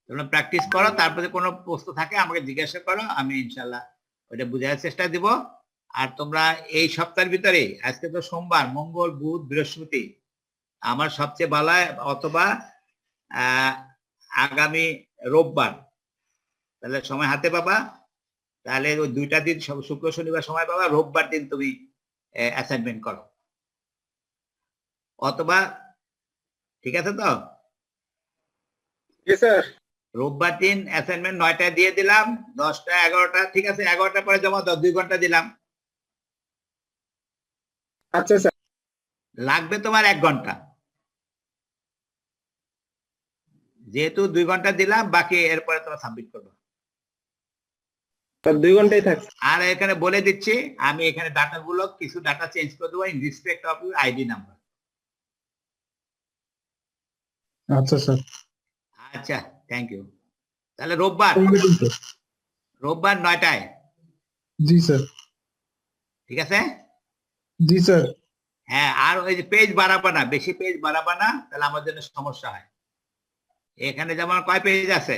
তোমরা প্র্যাকটিস করো, তারপরে কোনো প্রশ্ন থাকে আমাকে জিজ্ঞাসা করো, আমি ইনশাল্লাহ ওইটা বোঝার চেষ্টা দিব। আর তোমরা এই সপ্তাহের ভিতরে, আজকে তো সোমবার, মঙ্গল, বুধ, বৃহস্পতি, আমার সবচেয়ে ভালো হয় অথবা আগামী রোববার, তাহলে সময় হাতে পাবা, তাহলে ওই 2টা দিন শুক্র শনিবার সময় পাবা, রোববার দিন তুমি অ্যাসাইনমেন্ট করো, অথবা ঠিক আছে তো? জি স্যার। রোববার দিন অ্যাসাইনমেন্ট 9টায় দিয়ে দিলাম, 10টা 11টা, ঠিক আছে, 11টার পরে জমা দাও, 2 ঘন্টা দিলাম। আচ্ছা স্যার। লাগবে তোমার 1 ঘন্টা, যেহেতু 2 ঘন্টা দিলাম, বাকি এরপরে তোমরা সাবমিট করবে। স্যার 2 ঘন্টাই থাকছে। আর এখানে বলে দিচ্ছি, আমি এখানে ডাটাগুলো কিছু ডাটা চেঞ্জ করে দেবো in respect of your ID number. আচ্ছা স্যার। আচ্ছা, থ্যাংক ইউ। তাহলে রোববার 9টায়, জি স্যার। ঠিক আছে? জি স্যার। হ্যাঁ, আর ওই যে পেজ বাড়াবা না, বেশি পেজ বাড়াবা না, তাহলে আমার জন্য সমস্যা হয়। এখানে যেমন কয় পেজ আছে,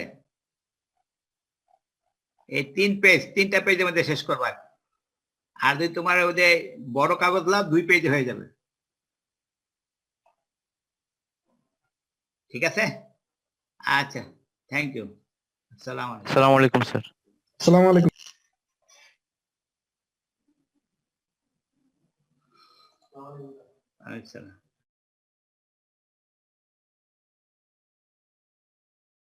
এই 3 পেজ, 3টা পেজের মধ্যে শেষ করবা। আর যদি তোমার ওই যে বড় কাগজ লাভ 2 পেজ হয়ে যাবে, ঠিক আছে? আচ্ছা, থ্যাংক ইউ। আসসালামু আলাইকুম। আসসালামু আলাইকুম স্যার। আসসালামু আলাইকুম। আচ্ছা।